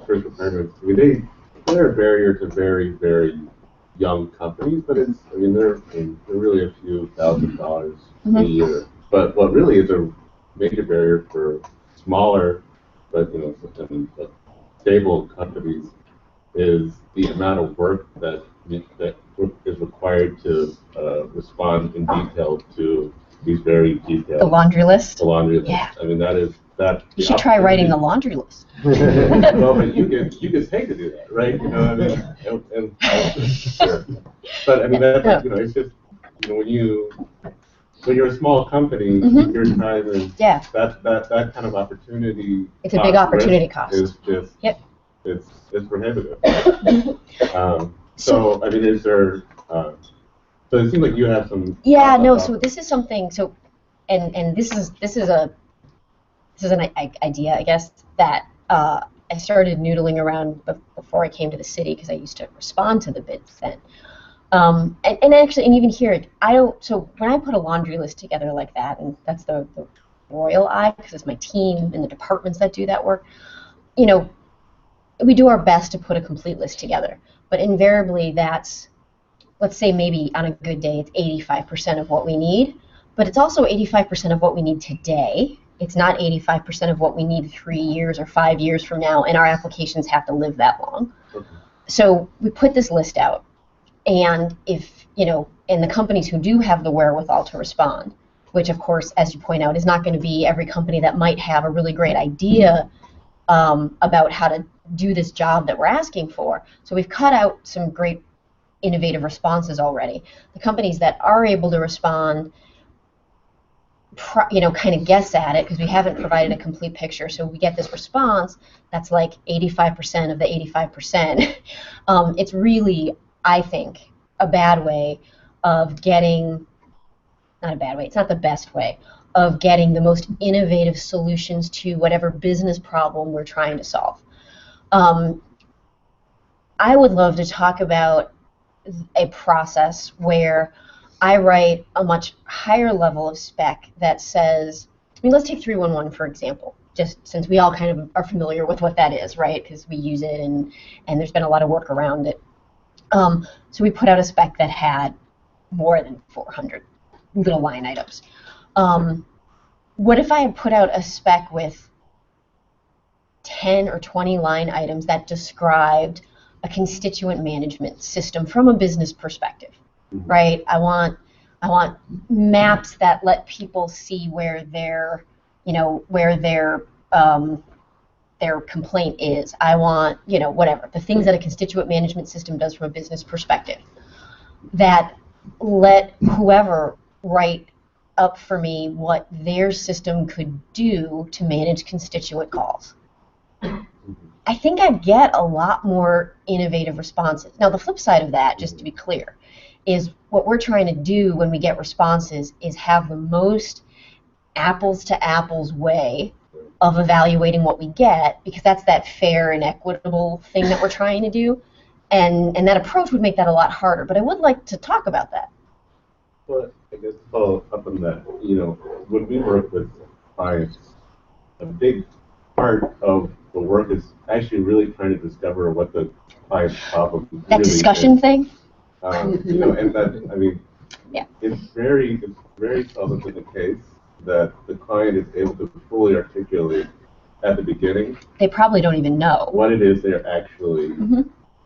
first requirements, I mean, they're a barrier to very, very young companies, but they're really a few $1,000s a year. But what really is a major barrier for smaller, but stable companies is the amount of work that is required to respond in detail to these very detailed. The laundry list. The laundry list. Yeah. I mean, that. You should try writing the laundry list. Well, but you get paid to do that, right? Sure. But I mean, it's just when you're a small company, your time is that kind of opportunity. It's a big opportunity cost. Is just it's prohibitive. So I mean, is there? So it seems like you have some. Yeah, no. So this is something. So, and this is an idea, I guess, that I started noodling around before I came to the city, because I used to respond to the bids then. And actually, and even here, so when I put a laundry list together like that, and that's the royal eye, because it's my team and the departments that do that work, we do our best to put a complete list together. But invariably, that's, let's say maybe on a good day, it's 85% of what we need, but it's also 85% of what we need today. It's not 85% of what we need 3 years or 5 years from now, and our applications have to live that long. Okay. So we put this list out, and if, and the companies who do have the wherewithal to respond, which of course, as you point out, is not going to be every company that might have a really great idea about how to do this job that we're asking for. So we've cut out some great innovative responses already. The companies that are able to respond, kind of guess at it, because we haven't provided a complete picture. So we get this response that's like 85% of the 85%. It's really, I think, a bad way of getting, not a bad way, it's not the best way of getting the most innovative solutions to whatever business problem we're trying to solve. I would love to talk about a process where I write a much higher level of spec that says, let's take 311 for example, just since we all kind of are familiar with what that is, right? Because we use it and there's been a lot of work around it. So we put out a spec that had more than 400 little line items. What if I had put out a spec with 10 or 20 line items that described a constituent management system from a business perspective? Right? I want maps that let people see where their complaint is. I want, whatever, the things that a constituent management system does from a business perspective that let whoever write up for me what their system could do to manage constituent calls. I think I'd get a lot more innovative responses. Now, the flip side of that, just to be clear, is what we're trying to do when we get responses is have the most apples to apples way of evaluating what we get, because that's that fair and equitable thing that we're trying to do. And that approach would make that a lot harder. But I would like to talk about that. Well, I guess to follow up on that, when we work with clients, a big part of the work is actually really trying to discover what the client's problem that really discussion is. Thing? And that, yeah. It's very seldom the case that the client is able to fully articulate at the beginning. They probably don't even know what it is they actually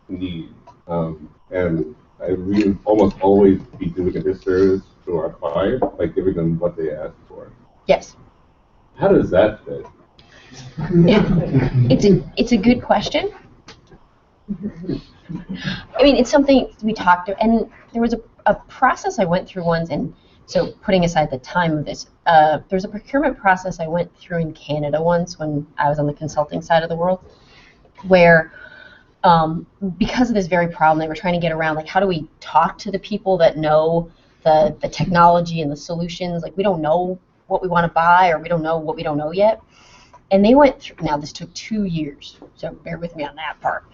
need. And we would almost always be doing a disservice to our client by giving them what they asked for. Yes. How does that fit? It's a good question. It's something we talked to, and there was a process I went through once, and so putting aside the time of this, there's a procurement process I went through in Canada once when I was on the consulting side of the world, where because of this very problem, they were trying to get around, like, how do we talk to the people that know the technology and the solutions? Like, we don't know what we want to buy, or we don't know what we don't know yet. And they went through, now this took 2 years, so bear with me on that part.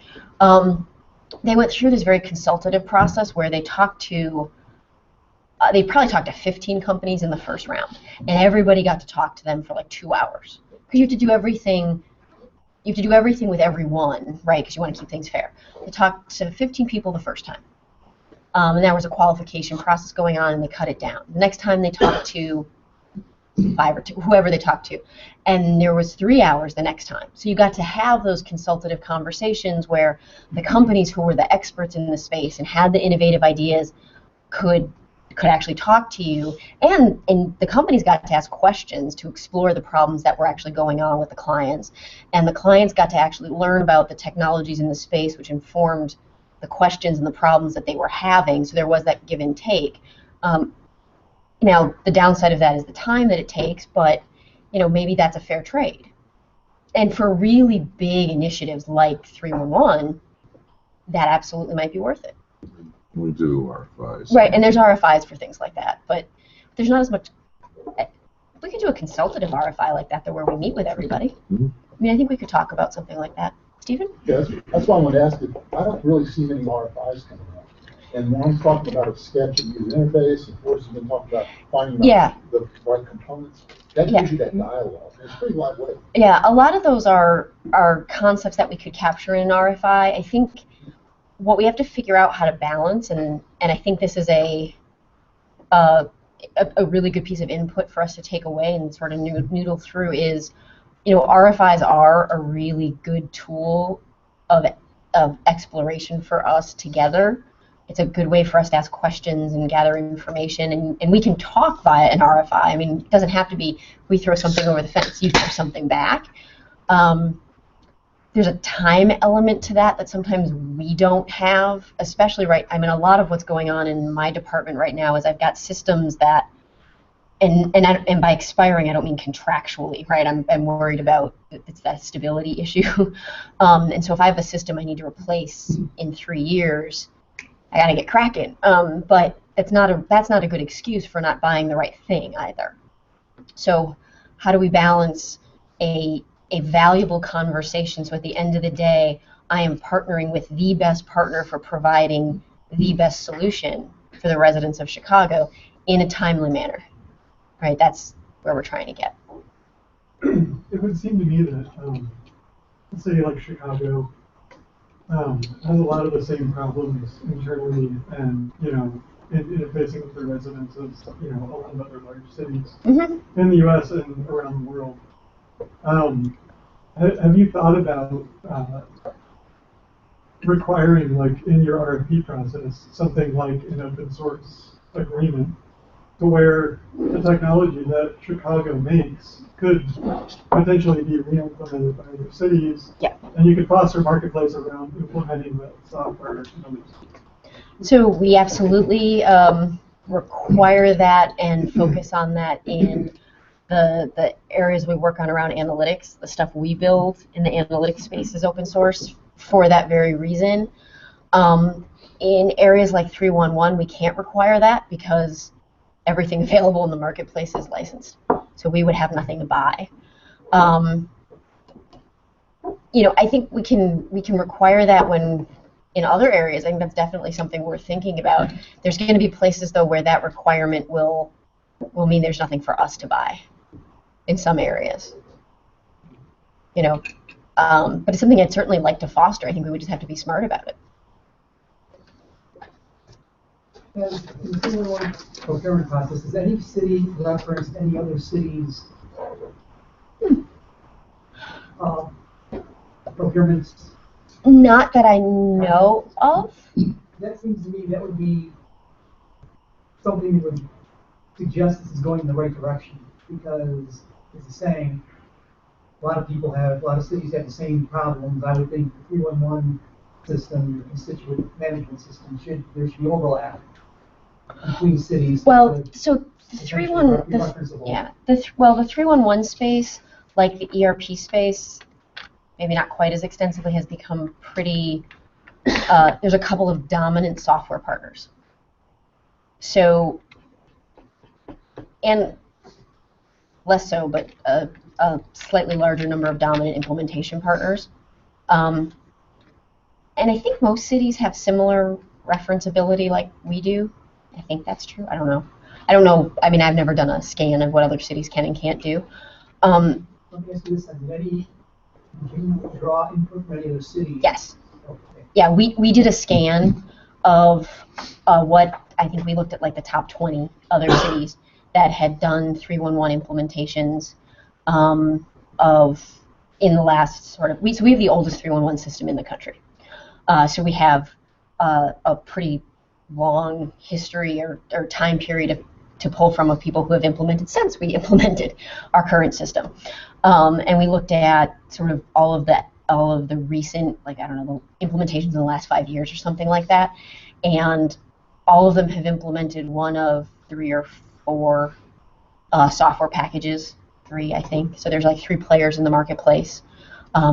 They went through this very consultative process where they talked to, they probably talked to 15 companies in the first round, and everybody got to talk to them for like 2 hours. Because you have to do everything, with everyone, right, because you want to keep things fair. They talked to 15 people the first time. And there was a qualification process going on, and they cut it down. The next time they talked to 5 or 2, whoever they talked to, and there was 3 hours the next time. So you got to have those consultative conversations where the companies who were the experts in the space and had the innovative ideas could actually talk to you, and the companies got to ask questions to explore the problems that were actually going on with the clients, and the clients got to actually learn about the technologies in the space, which informed the questions and the problems that they were having. So there was that give and take. Now, the downside of that is the time that it takes, but maybe that's a fair trade. And for really big initiatives like 311, that absolutely might be worth it. We do RFIs. Right, and there's RFIs for things like that, but there's not as much. We could do a consultative RFI like that, though, where we meet with everybody. Mm-hmm. I mean, I think we could talk about something like that. Stephen? Yeah, that's why I wanted to ask you. I don't really see many RFIs coming out. And when I'm talking about a sketch and user interface, of course, you've been talking about finding the right components. That gives you that dialogue. It's pretty lightweight. Yeah, a lot of those are concepts that we could capture in an RFI. I think what we have to figure out how to balance, and I think this is a really good piece of input for us to take away and sort of noodle through, is, RFIs are a really good tool of exploration for us together. It's a good way for us to ask questions and gather information, and we can talk via an RFI. I mean, it doesn't have to be we throw something over the fence, you throw something back. There's a time element to that sometimes we don't have, especially a lot of what's going on in my department right now is I've got systems that, and by expiring, I don't mean contractually, right? I'm worried about it's that stability issue. And so if I have a system I need to replace in 3 years, I got to get cracking. But that's not a good excuse for not buying the right thing either. So how do we balance a valuable conversation, so at the end of the day, I am partnering with the best partner for providing the best solution for the residents of Chicago in a timely manner, right? That's where we're trying to get. It would seem to me that a city like Chicago has a lot of the same problems internally and, interfacing with the residents as, a lot of other large cities in the U.S. and around the world. Have you thought about requiring, in your RFP process, something like an open source agreement, to where the technology that Chicago makes could potentially be re-implemented by other cities, and you could foster a marketplace around implementing that software? So we absolutely require that and focus on that in the areas we work on around analytics. The stuff we build in the analytics space is open source for that very reason. In areas like 311, we can't require that because everything available in the marketplace is licensed. So we would have nothing to buy. I think we can require that when in other areas. I think that's definitely something worth thinking about. There's going to be places, though, where that requirement will mean there's nothing for us to buy in some areas. But it's something I'd certainly like to foster. I think we would just have to be smart about it. And in the procurement process, does any city reference any other cities' procurements? Not that I know of. That seems to me that would be something that would suggest this is going in the right direction, because, as a saying, a lot of cities have the same problems. I would think the 311 system, the constituent management system, there should be overlap between cities. Well, so the 311 space, like the ERP space, maybe not quite as extensively, has become pretty. There's a couple of dominant software partners. So, and less so, but a slightly larger number of dominant implementation partners. And I think most cities have similar referenceability like we do. I think that's true. I don't know. I mean, I've never done a scan of what other cities can and can't do. Let me ask you this, do you draw input from any other cities? Yes. Okay. Yeah, we did a scan of what I think we looked at like the top 20 other cities that had done 311 implementations in the last sort of, so we have the oldest 311 system in the country. So we have a pretty long history or time period to pull from of people who have implemented since we implemented our current system. And we looked at sort of all of the recent, like, I don't know, the implementations in the last 5 years or something like that. And all of them have implemented one of 3 or 4 software packages, 3, I think. So there's like 3 players in the marketplace.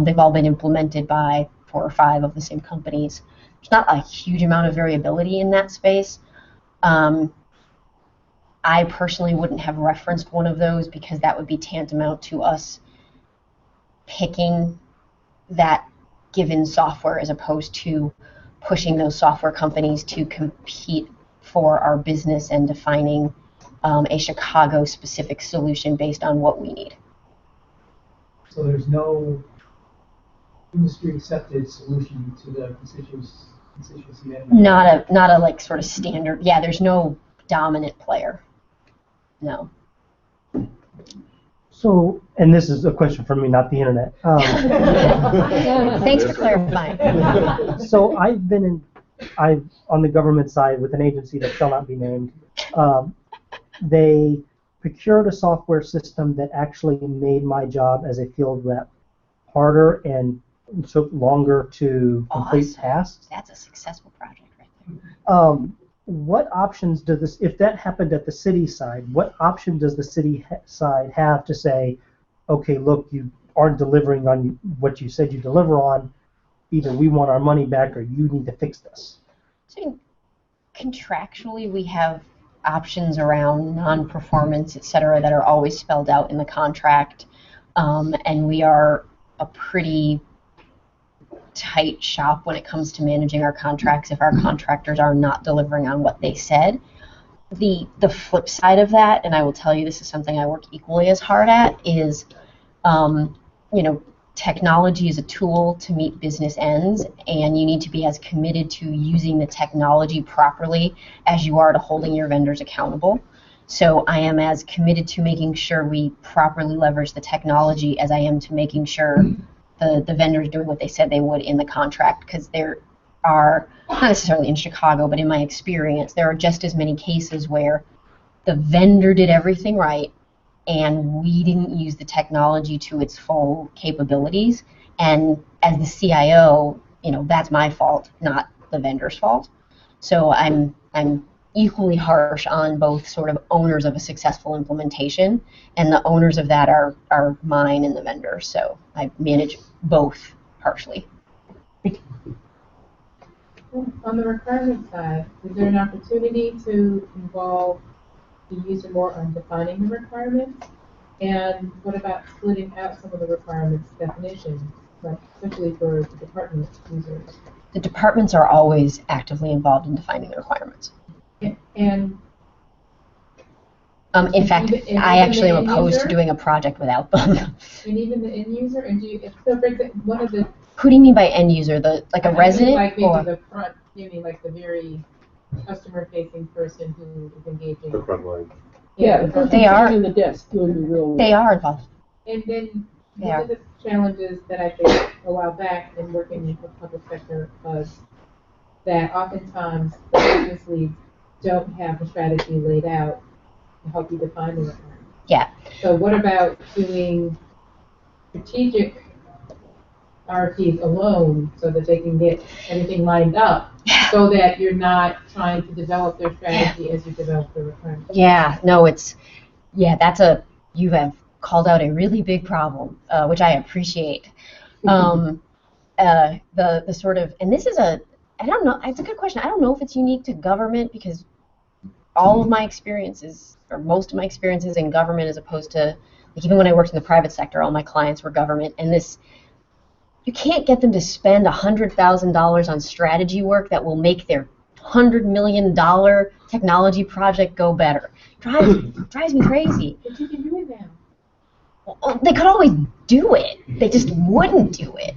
They've all been implemented by 4 or 5 of the same companies. There's not a huge amount of variability in that space. I personally wouldn't have referenced one of those because that would be tantamount to us picking that given software as opposed to pushing those software companies to compete for our business and defining a Chicago-specific solution based on what we need. So there's no industry-accepted solution to the constituency. Not a like sort of standard. Yeah, there's no dominant player. No. So, and this is a question for me, not the internet. Thanks for clarifying. So I've on the government side with an agency that shall not be named. They procured a software system that actually made my job as a field rep harder and took longer to complete tasks. That's a successful project right there. What options does this, if that happened at the city side, what option does the city side have to say, okay, look, you aren't delivering on what you said you deliver on, either we want our money back or you need to fix this? So contractually, we have options around non-performance, et cetera, that are always spelled out in the contract, and we are a pretty tight shop when it comes to managing our contracts if our contractors are not delivering on what they said. The flip side of that, and I will tell you this is something I work equally as hard at, is technology is a tool to meet business ends, and you need to be as committed to using the technology properly as you are to holding your vendors accountable. So I am as committed to making sure we properly leverage the technology as I am to making sure the vendors doing what they said they would in the contract, because there are, not necessarily in Chicago, but in my experience, there are just as many cases where the vendor did everything right and we didn't use the technology to its full capabilities. And as the CIO, that's my fault, not the vendor's fault. So I'm equally harsh on both sort of owners of a successful implementation, and the owners of that are mine and the vendor. So I manage both harshly. On the requirement side, is there an opportunity to involve the user more on defining the requirements? And what about splitting out some of the requirements definitions, like especially for the department users? The departments are always actively involved in defining the requirements. And in fact, I actually am opposed to doing a project without them. And even the end user? And do you, so for example, one of the... Who do you mean by end user? Like a resident? Like maybe or? the front, you mean like the very customer-facing person who is engaging. The front line. Yeah, they are. In the desk doing the real. They are involved. And then one of the challenges that I faced a while back in working in the public sector was that oftentimes the business leads don't have the strategy laid out to help you define the requirements. Yeah. So what about doing strategic RFPs alone so that they can get everything lined up so that you're not trying to develop their strategy as you develop the requirements? Yeah, no, you have called out a really big problem, which I appreciate. The sort of, and this is I don't know, it's a good question. I don't know if it's unique to government, because all of my experiences, or most of my experiences in government as opposed to Like even when I worked in the private sector, all my clients were government, and you can't get them to spend $100,000 on strategy work that will make their $100 million technology project go better. Drives me crazy. But you can do it now. They could always do it. They just wouldn't do it.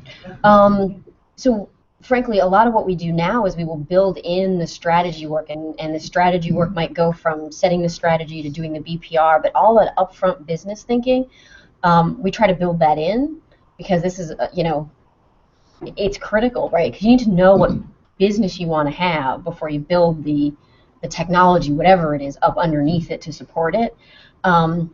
So frankly, a lot of what we do now is we will build in the strategy work, and the strategy work might go from setting the strategy to doing the BPR, but all that upfront business thinking, we try to build that in, because this is, it's critical, right? Because you need to know what business you want to have before you build the technology, whatever it is, up underneath it to support it. And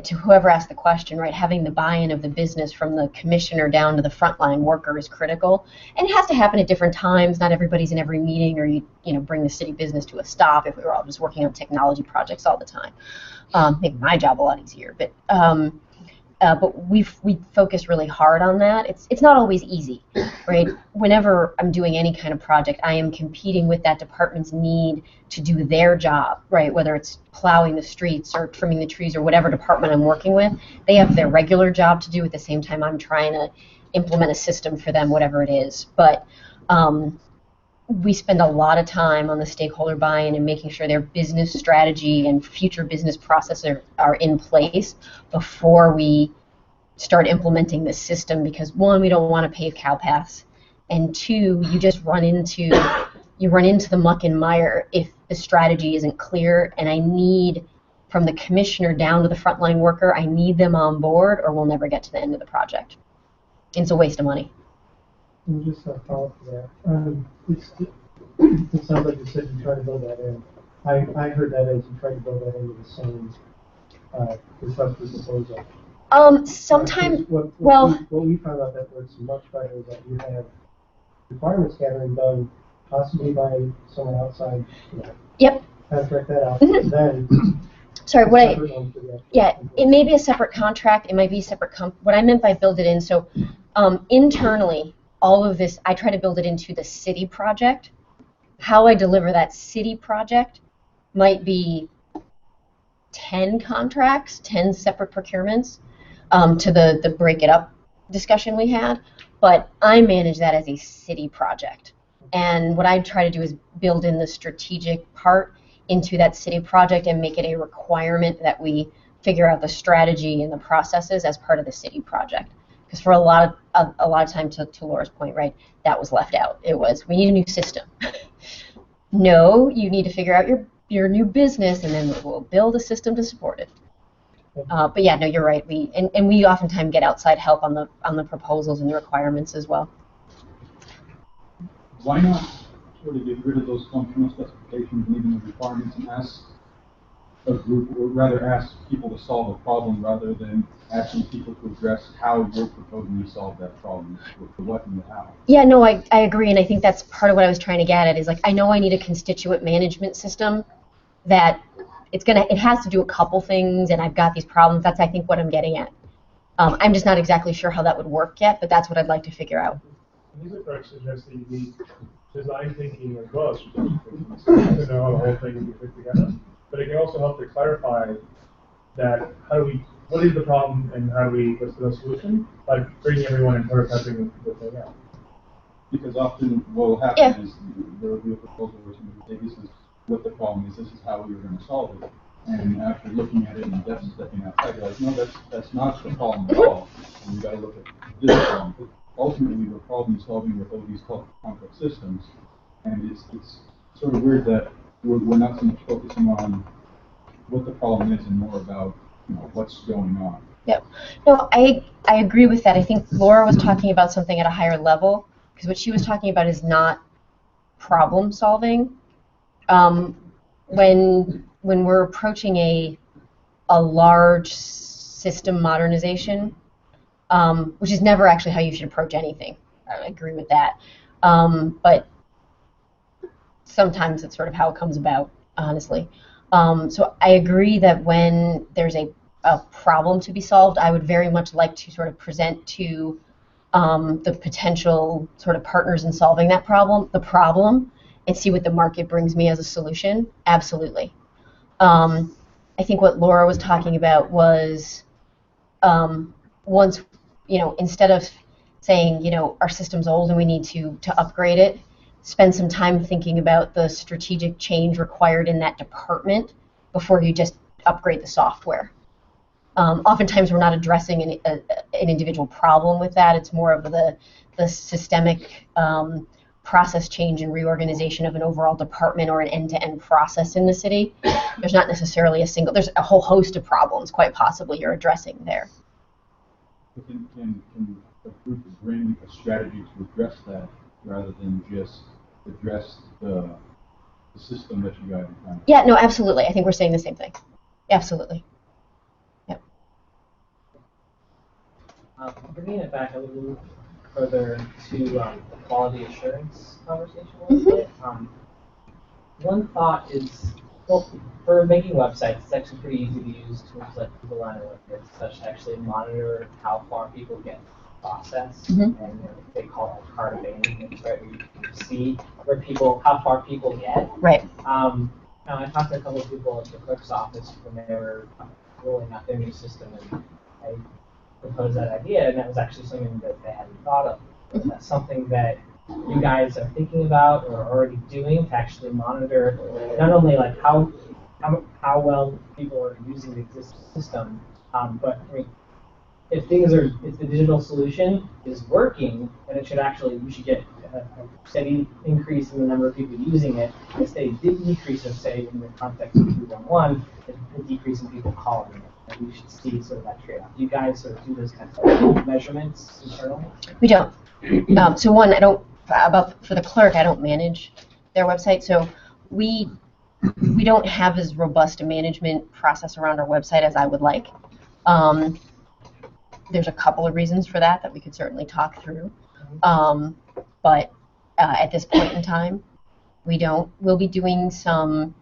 to whoever asked the question, right, having the buy-in of the business from the commissioner down to the frontline worker is critical. And it has to happen at different times. Not everybody's in every meeting, or you bring the city business to a stop if we were all just working on technology projects all the time. Make my job a lot easier. But we focus really hard on that. It's not always easy, right? Whenever I'm doing any kind of project, I am competing with that department's need to do their job, right? Whether it's plowing the streets or trimming the trees or whatever department I'm working with, they have their regular job to do at the same time I'm trying to implement a system for them, whatever it is. But we spend a lot of time on the stakeholder buy-in and making sure their business strategy and future business processes are in place before we start implementing this system, because one, we don't want to pave cow paths, and two, you just run into the muck and mire if the strategy isn't clear. And I need, from the commissioner down to the frontline worker, I need them on board, or we'll never get to the end of the project. It's a waste of money. And just a follow-up to that. It sounds like you said you try to build that in. I heard that as you try to build that into the same request for proposal. Sometimes, what we found out that works much better is that you have requirements gathering done possibly by someone outside. Yep. Contract that out. Mm-hmm. Then. Sorry, it may be a separate contract. It might be a separate what I meant by build it in. So internally, all of this, I try to build it into the city project. How I deliver that city project might be 10 contracts, 10 separate procurements, to the break it up discussion we had. But I manage that as a city project. And what I try to do is build in the strategic part into that city project and make it a requirement that we figure out the strategy and the processes as part of the city project. Because for a lot of time, to Laura's point, right, that was left out. It was, we need a new system. No, you need to figure out your new business, and then we'll build a system to support it. But yeah, no, you're right. We oftentimes get outside help on the proposals and the requirements as well. Why not sort of get rid of those functional specifications and even the requirements, and ask a group, or rather ask people to solve a problem rather than asking people to address how you're proposing to solve that problem, the what and the how? Yeah, no, I agree, and I think that's part of what I was trying to get at, is like, I know I need a constituent management system that it has to do a couple things, and I've got these problems. That's, I think, what I'm getting at. I'm just not exactly sure how that would work yet, but that's what I'd like to figure out. These approach suggests that you need design thinking as well as strategic thinking. So you have to know how the whole thing can be put together. But it can also help to clarify that what is the problem and what's the solution, by bringing everyone and prototyping the thing out. Because often what will happen is there will be a proposal where somebody will say, this is what the problem is, this is how we are going to solve it. And after looking at it in depth and stepping outside, you're like, no, that's not the problem at all. And you've got to look at this problem. But ultimately, we're problem solving with all these complex systems. And it's sort of weird that we're not so much focusing on what the problem is and more about what's going on. Yep. No, I agree with that. I think Laura was talking about something at a higher level, because what she was talking about is not problem solving. When we're approaching a large system modernization, which is never actually how you should approach anything. I agree with that. But sometimes it's sort of how it comes about, honestly. So I agree that when there's a problem to be solved, I would very much like to sort of present to the potential sort of partners in solving that problem, and see what the market brings me as a solution. Absolutely. And I think what Laura was talking about was once, instead of saying, our system's old and we need to upgrade it, spend some time thinking about the strategic change required in that department before you just upgrade the software. Oftentimes we're not addressing an individual problem with that. It's more of the systemic process change and reorganization of an overall department or an end-to-end process in the city. There's not necessarily there's a whole host of problems, quite possibly, you're addressing there. Can a group bring a strategy to address that rather than just address the system that you guys are trying to? Yeah, no, absolutely. I think we're saying the same thing. Absolutely. Yep. Bringing it back a little further to the quality assurance conversation a little bit. One thought is, well, for making websites, it's actually pretty easy to use tools like Google Analytics, such to actually monitor how far people get process, and they call it cart abandonment, right? Where you can see how far people get. Right. Now I talked to a couple of people at the clerk's office when they were rolling out their new system, and I proposed that idea, and that was actually something that they hadn't thought of. That's something that you guys are thinking about or are already doing to actually monitor not only like how well people are using the existing system, but I mean, if the digital solution is working, then you should get a steady increase in the number of people using it, a steady decrease of, say, in the context of 311, a decrease in people calling it. And we should see sort of that trade-off. Do you guys sort of do those kinds of measurements internally? We don't. So one, for the clerk, I don't manage their website, so we don't have as robust a management process around our website as I would like. There's a couple of reasons for that we could certainly talk through. But at this point in time, we don't. We'll be doing some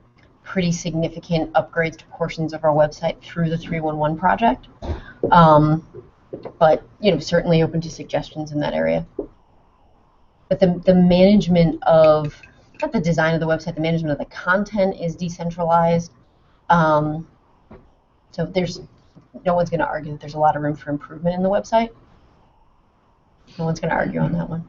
pretty significant upgrades to portions of our website through the 311 project. But certainly open to suggestions in that area. But the management of, not the design of the website, the management of the content is decentralized. So no one's going to argue that there's a lot of room for improvement in the website. No one's going to argue on that one.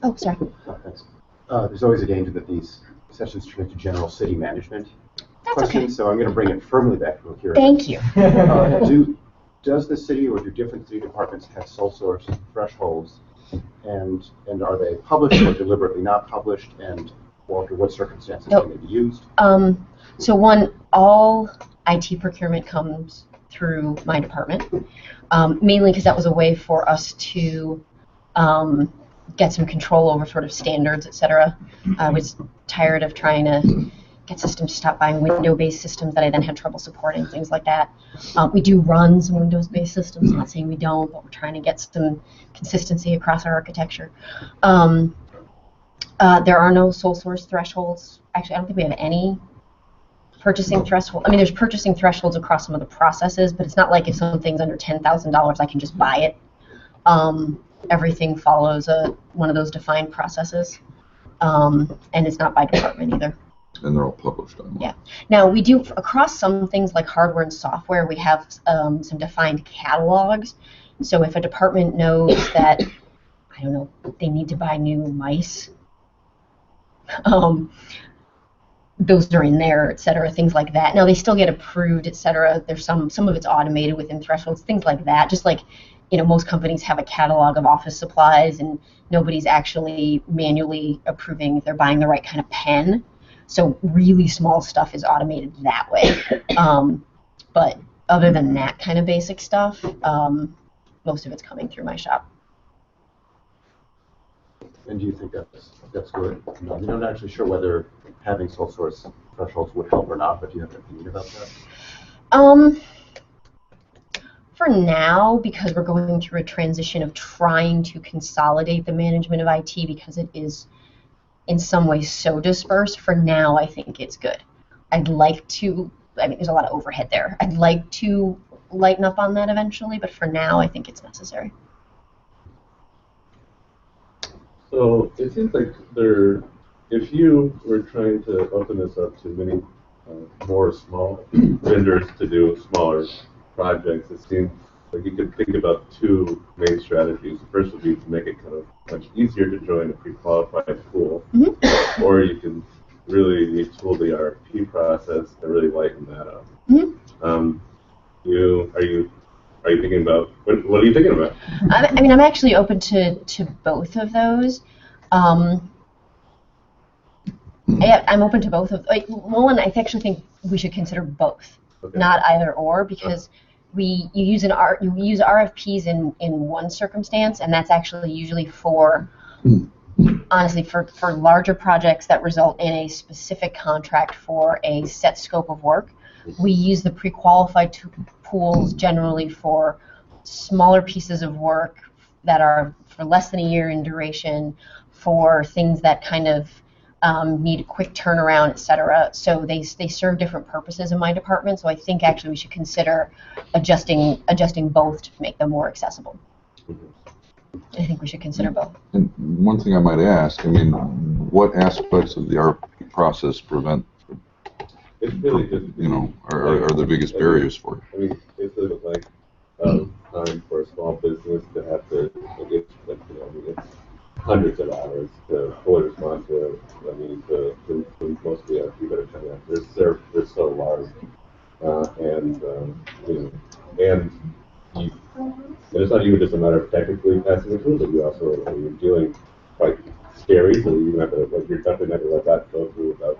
Oh, sorry. Thanks. There's always a danger that these sessions turn into general city management questions, okay. So I'm going to bring it firmly back to procurement. Thank you. Does the city or do different city departments have sole source thresholds, and are they published or deliberately not published, and under what circumstances can they be used? So one, all IT procurement comes through my department, mainly because that was a way for us to get some control over sort of standards, et cetera. I was tired of trying to get systems to stop buying window-based systems that I then had trouble supporting, things like that. We do run some Windows-based systems. I'm not saying we don't, but we're trying to get some consistency across our architecture. There are no sole source thresholds. Actually, I don't think we have any purchasing threshold. I mean, there's purchasing thresholds across some of the processes, but it's not like if something's under $10,000, I can just buy it. Everything follows one of those defined processes, and it's not by department either. And they're all published online. Yeah. Now, we do, across some things like hardware and software, we have some defined catalogs. So if a department knows that, I don't know, they need to buy new mice, those are in there, et cetera, things like that. Now, they still get approved, et cetera. There's some of it's automated within thresholds, things like that. Just like, most companies have a catalog of office supplies, and nobody's actually manually approving if they're buying the right kind of pen. So really small stuff is automated that way. But other than that kind of basic stuff, most of it's coming through my shop. And do you think that's good? I'm not actually sure whether having sole source thresholds would help or not, but do you have an opinion about that? For now, because we're going through a transition of trying to consolidate the management of IT because it is in some ways so dispersed, for now I think it's good. I'd like to, there's a lot of overhead there. I'd like to lighten up on that eventually, but for now I think it's necessary. So it seems like there if you were trying to open this up to many more small vendors to do smaller projects, it seems like you could think about two main strategies. The first would be to make it kind of much easier to join a pre-qualified pool, or you can really retool the RFP process to really lighten that up. Are you thinking about what are you thinking about? I mean, I'm actually open to both of those. Yeah, I'm open to both of. One, I actually think we should consider both, not either or, because you use RFPs in one circumstance, and that's actually usually for, honestly, for larger projects that result in a specific contract for a set scope of work. We use the pre-qualified pools generally for smaller pieces of work that are for less than a year in duration, for things that kind of need a quick turnaround, et cetera. So they serve different purposes in my department. So I think actually we should consider adjusting both to make them more accessible. I think we should consider both. And one thing I might ask, I mean, what aspects of the RFP process prevent, it's really just, are the biggest barriers for you? I mean, it's sort of like time for a small business to have to, it's hundreds of hours to fully respond to. I mean, to most of the RFP that are coming out, they're so large, and it's not even just a matter of technically passing the tool, but you also you're dealing quite scary, so you have to you're definitely not going to let that go through without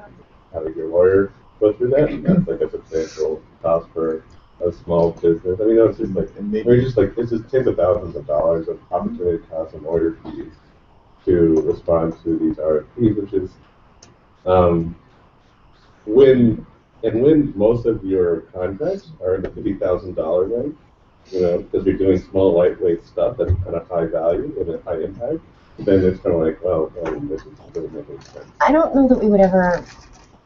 having your lawyer go through that, and that's like a substantial cost for a small business. I mean, it's just like it's just tens of thousands of dollars of opportunity costs and lawyer fees to respond to these RFPs, which is when most of your contracts are in the $50,000 range, because you're doing small, lightweight stuff that's kind of high value and a high impact, then it's kind of like, this doesn't make any sense. I don't know that we would ever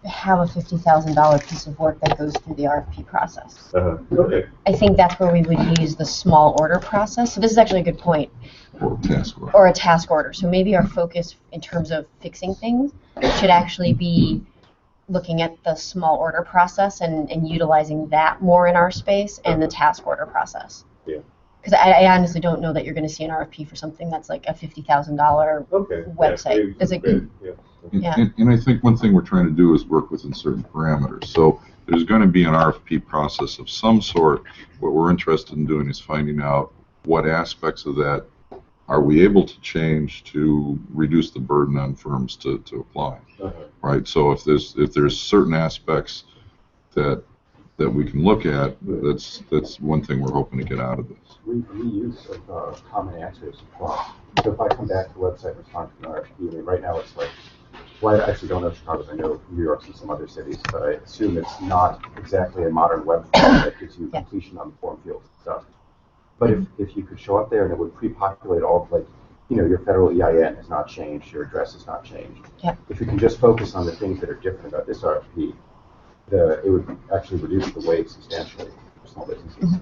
have a $50,000 piece of work that goes through the RFP process. Okay. I think that's where we would use the small order process. So this is actually a good point. Or a task order. So maybe our focus in terms of fixing things should actually be looking at the small order process and utilizing that more in our space and the task order process. Yeah. Because I honestly don't know that you're going to see an RFP for something that's like a $50,000 website. And I think one thing we're trying to do is work within certain parameters. So there's going to be an RFP process of some sort. What we're interested in doing is finding out what aspects of that are we able to change to reduce the burden on firms to apply, right? So if there's certain aspects that we can look at, that's one thing we're hoping to get out of this. Reuse of common answers. So if I come back to the website and respond to an RFP, I mean, right now it's like, well, I actually don't know Chicago. I know New York and some other cities, but I assume it's not exactly a modern web form that gives you completion on the form fields and stuff. But if you could show up there and it would pre-populate all of, your federal EIN has not changed, your address has not changed. Yeah. If you can just focus on the things that are different about this RFP, it would actually reduce the weight substantially for small businesses.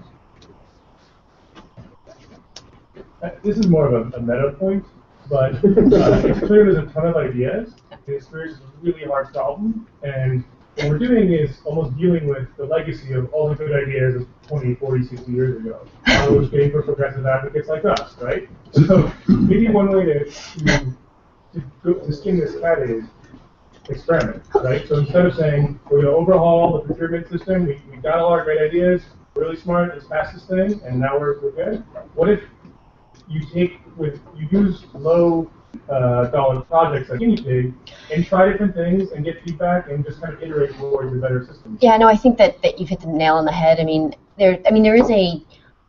This is more of a meta point, but it's clear there's a ton of ideas. The experience is a really hard problem, and what we're doing is almost dealing with the legacy of all the good ideas of 20, 40, 60 years ago. Which came from progressive advocates like us, right? So maybe one way to skin this cat is experiment, right? So instead of saying we're going to overhaul the procurement system, we got all our great ideas, really smart, let's pass this thing, and now we're good. What if you use low dollar projects like guinea pig and try different things and get feedback and just kind of iterate towards a better system? Yeah, no, I think that you've hit the nail on the head. I mean, there is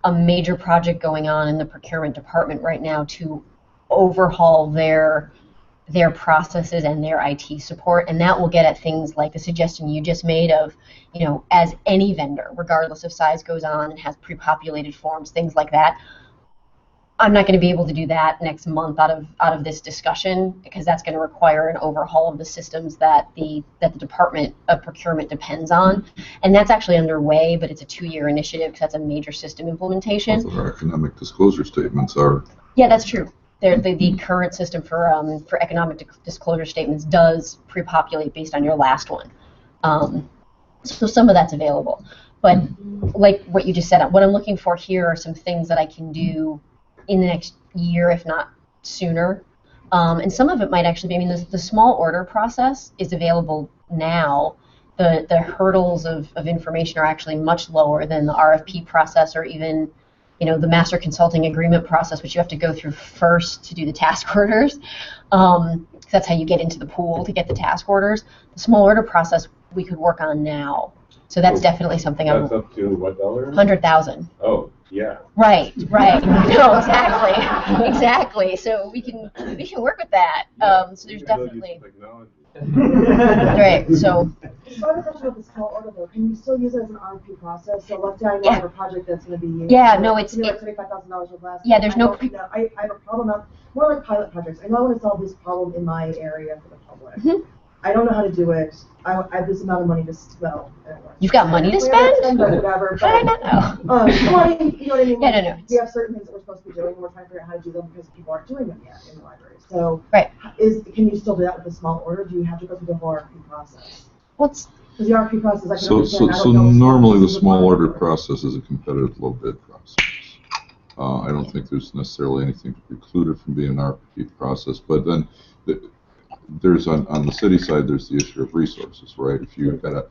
a major project going on in the procurement department right now to overhaul their processes and their IT support, and that will get at things like the suggestion you just made of, as any vendor, regardless of size, goes on and has pre-populated forms, things like that. I'm not going to be able to do that next month out of this discussion, because that's going to require an overhaul of the systems that the Department of Procurement depends on, and that's actually underway. But it's a 2-year initiative because that's a major system implementation. Both of our economic disclosure statements are. Yeah, that's true. the current system for economic disclosure statements does pre-populate based on your last one. So some of that's available. But like what you just said, what I'm looking for here are some things that I can do in the next year, if not sooner. And some of it might actually be, I mean, the small order process is available now. The hurdles of information are actually much lower than the RFP process or even, the master consulting agreement process, which you have to go through first to do the task orders. That's how you get into the pool to get the task orders. The small order process we could work on now. So that's definitely something That's up to what dollar? 100,000. Oh, yeah. Right. No, exactly. So we can work with that. So there's definitely. Right. So. So I have a question about the small order though. Can you still use it as an RFP process? So let's say I have a project that's going to be $35,000 or less. Yeah, there's no. I have a problem out. More like pilot projects. I know I want to solve this problem in my area for the public. Mm-hmm. I don't know how to do it. I have this amount of money to spend. You've got money to spend? Whatever. How did I not know? Well, you know what I mean? Yeah, no. We have certain things that we're supposed to be doing, and we're trying to figure out how to do them because people aren't doing them yet in the library. So, can you still do that with a small order? Do you have to go through the whole RFP process? Because the RFP process, I can understand. So normally the small order process is a competitive low bid process. I don't think there's necessarily anything precluded from being an RFP process, but then there's on the city side, there's the issue of resources, right? If you've got a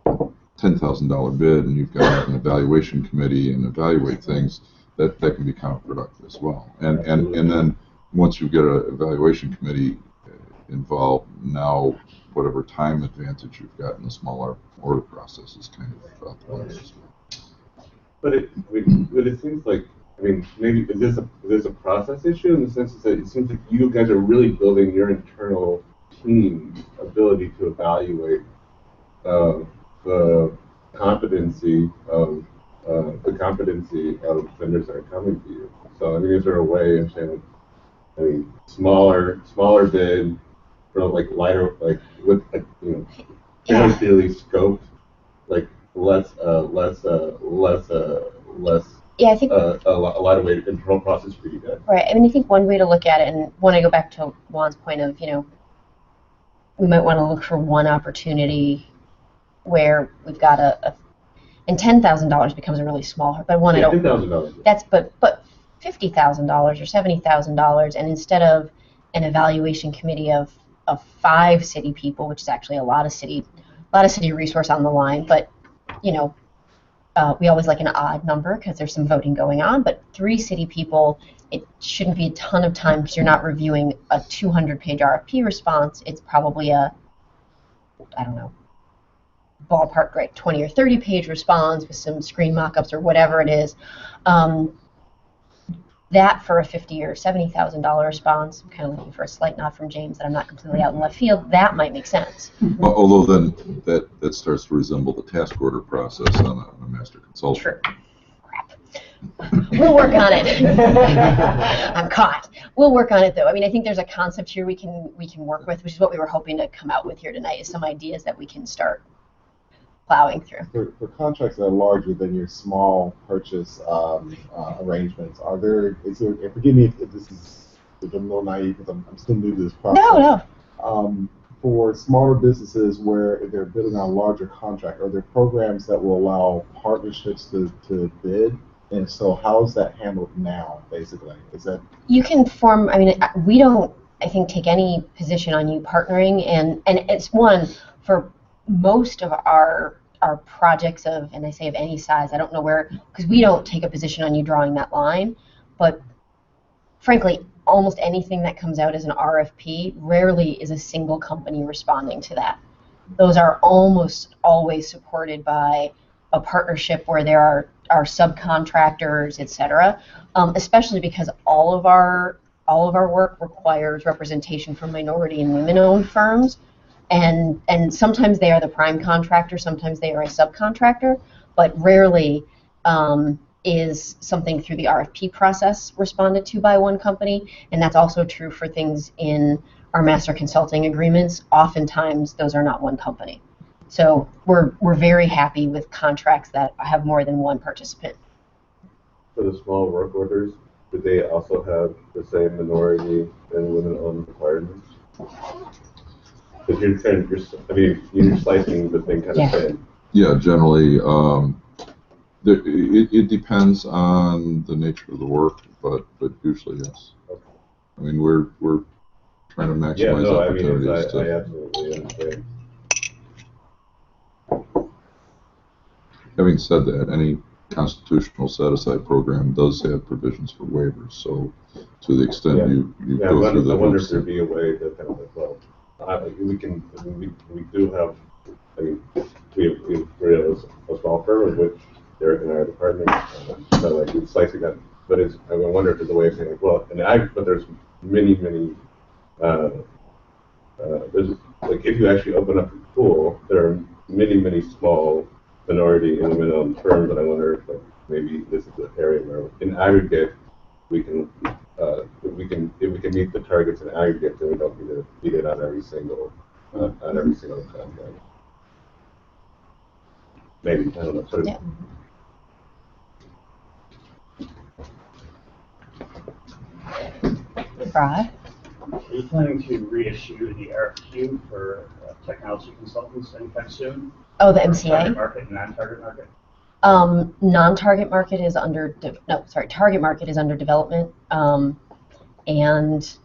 $10,000 bid and you've got an evaluation committee and evaluate things, that can be counterproductive as well. And then once you get an evaluation committee involved, now whatever time advantage you've got in the smaller order process is kind of out the window as well. But it seems like, I mean, maybe there's a process issue in the sense that it seems like you guys are really building your internal team's ability to evaluate the competency of vendors that are coming to you. So I mean, is there a way of saying, I mean, smaller bid for like lighter, like with fairly scoped, like less. Yeah, I think a lot of way to control process for you guys. Right. I mean, I think one way to look at it, and when I go back to Juan's point of, we might want to look for one opportunity where we've got and $10,000 becomes a really small, but one I don't. $10,000. That's but $50,000 or $70,000, and instead of an evaluation committee of 5 city people, which is actually a lot of city resource on the line, but we always like an odd number because there's some voting going on, but 3 city people, it shouldn't be a ton of time because you're not reviewing a 200-page RFP response. It's probably ballpark, right, 20 or 30-page response with some screen mock-ups or whatever it is. That for a $50,000 or $70,000 response, I'm kind of looking for a slight nod from James that I'm not completely out in left field, that might make sense. Well, although then that starts to resemble the task order process on a master consultant. True. Crap. We'll work on it. I'm caught. We'll work on it though. I mean, I think there's a concept here we can work with, which is what we were hoping to come out with here tonight, is some ideas that we can start plowing through. For contracts that are larger than your small purchase arrangements, forgive me if this is if I'm a little naive because I'm still new to this process. No. For smaller businesses where they're bidding on a larger contract, are there programs that will allow partnerships to bid? And so how is that handled now, basically? Is that you can form, I mean, we don't, I think, take any position on you partnering, and it's one for most of our projects of, and I say of any size, I don't know where, because we don't take a position on you drawing that line, but frankly, almost anything that comes out as an RFP rarely is a single company responding to that. Those are almost always supported by a partnership where there are subcontractors, etc. Especially because all of our work requires representation from minority and women-owned firms. And sometimes they are the prime contractor, sometimes they are a subcontractor, but rarely is something through the RFP process responded to by one company, and that's also true for things in our master consulting agreements. Oftentimes, those are not one company. So we're very happy with contracts that have more than one participant. For the small work orders, do they also have the same minority and women-owned requirements? Because you're slicing the thing kind of thin. Yeah, generally, it depends on the nature of the work, but usually yes. Okay. I mean, we're trying to maximize opportunities. I absolutely understand. Having said that, any constitutional set-aside program does have provisions for waivers. So, to the extent you go through the I wonder hoops if there'd be a way to kind of we do have. I mean, we have a small firm in which Derek and our department so like it's slicing that. But I wonder if there's a way of saying but there's many. There's like if you actually open up a pool, there are many small minority and women-owned firms, and I wonder if maybe this is an area where, in aggregate, if we can meet the targets in aggregate, then we don't need to meet it on every single contract. Maybe I don't know. Sort of. Yeah. Brad? Are you planning to reissue the RFQ for technology consultants anytime soon? Oh, the MCA? Target market and non-target market? Non-target market is under, target market is under development. And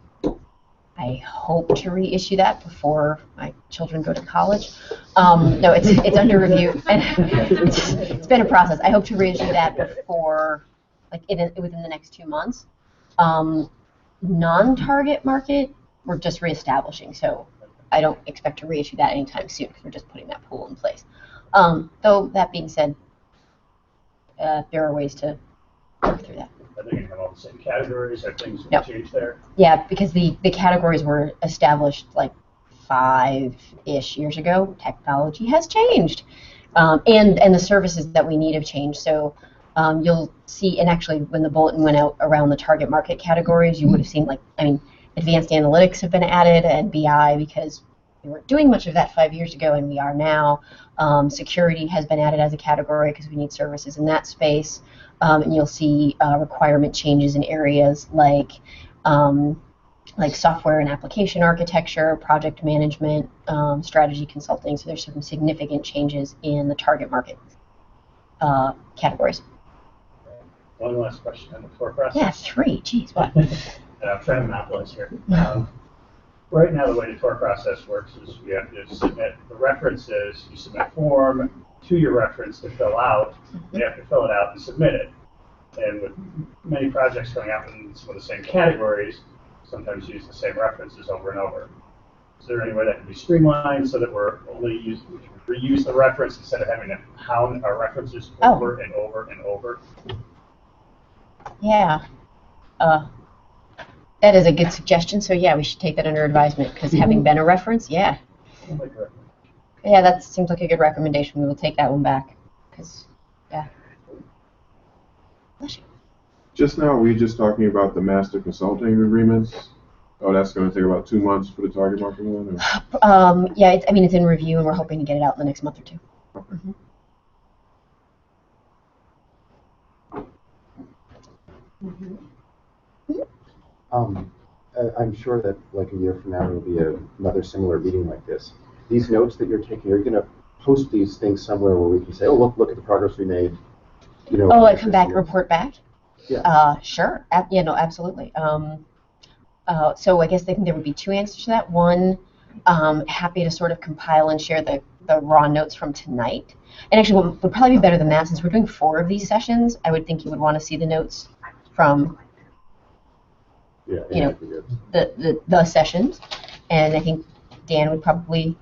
I hope to reissue that before my children go to college. No, it's under review. It's been a process. I hope to reissue that before, within the next 2 months. Non-target market, we're just reestablishing, so I don't expect to reissue that anytime soon because we're just putting that pool in place. Though that being said, there are ways to work through that. Are they going to have all the same categories? Are things going to change there? Yeah, because the categories were established like 5-ish years ago. Technology has changed, and the services that we need have changed. So you'll see, and actually when the bulletin went out around the target market categories, you would have seen advanced analytics have been added and BI because we weren't doing much of that 5 years ago, and we are now. Security has been added as a category because we need services in that space. And you'll see requirement changes in areas like software and application architecture, project management, strategy consulting. So there's some significant changes in the target market categories. One last question on the tour process. Yeah, 3. Geez, what? I'm trying to monopolize here. Right now, the way the tour process works is you have to submit the references. You submit a form to your reference to fill out. You have to fill it out and submit it. And with many projects going out in some of the same categories, sometimes use the same references over and over. Is there any way that can be streamlined so that we're only reuse the reference instead of having to hound our references over and over and over? Yeah. That is a good suggestion. So yeah, we should take that under advisement because having been a reference, yeah, that seems like a good recommendation. We will take that one back because Just now, we were just talking about the master consulting agreements. Oh, that's going to take about 2 months for the target market one? Yeah, it's in review, and we're hoping to get it out in the next month or 2. Okay. I'm sure that like a year from now there will be another similar meeting like this. These notes that you're taking, are you going to post these things somewhere where we can say, oh, look at the progress we made? Come back, report back? Yeah. Sure. Absolutely. So I guess I think there would be 2 answers to that. One, happy to sort of compile and share the raw notes from tonight. And actually, what would probably be better than that, since we're doing 4 of these sessions, I would think you would want to see the notes from the sessions. And I think Dan would probably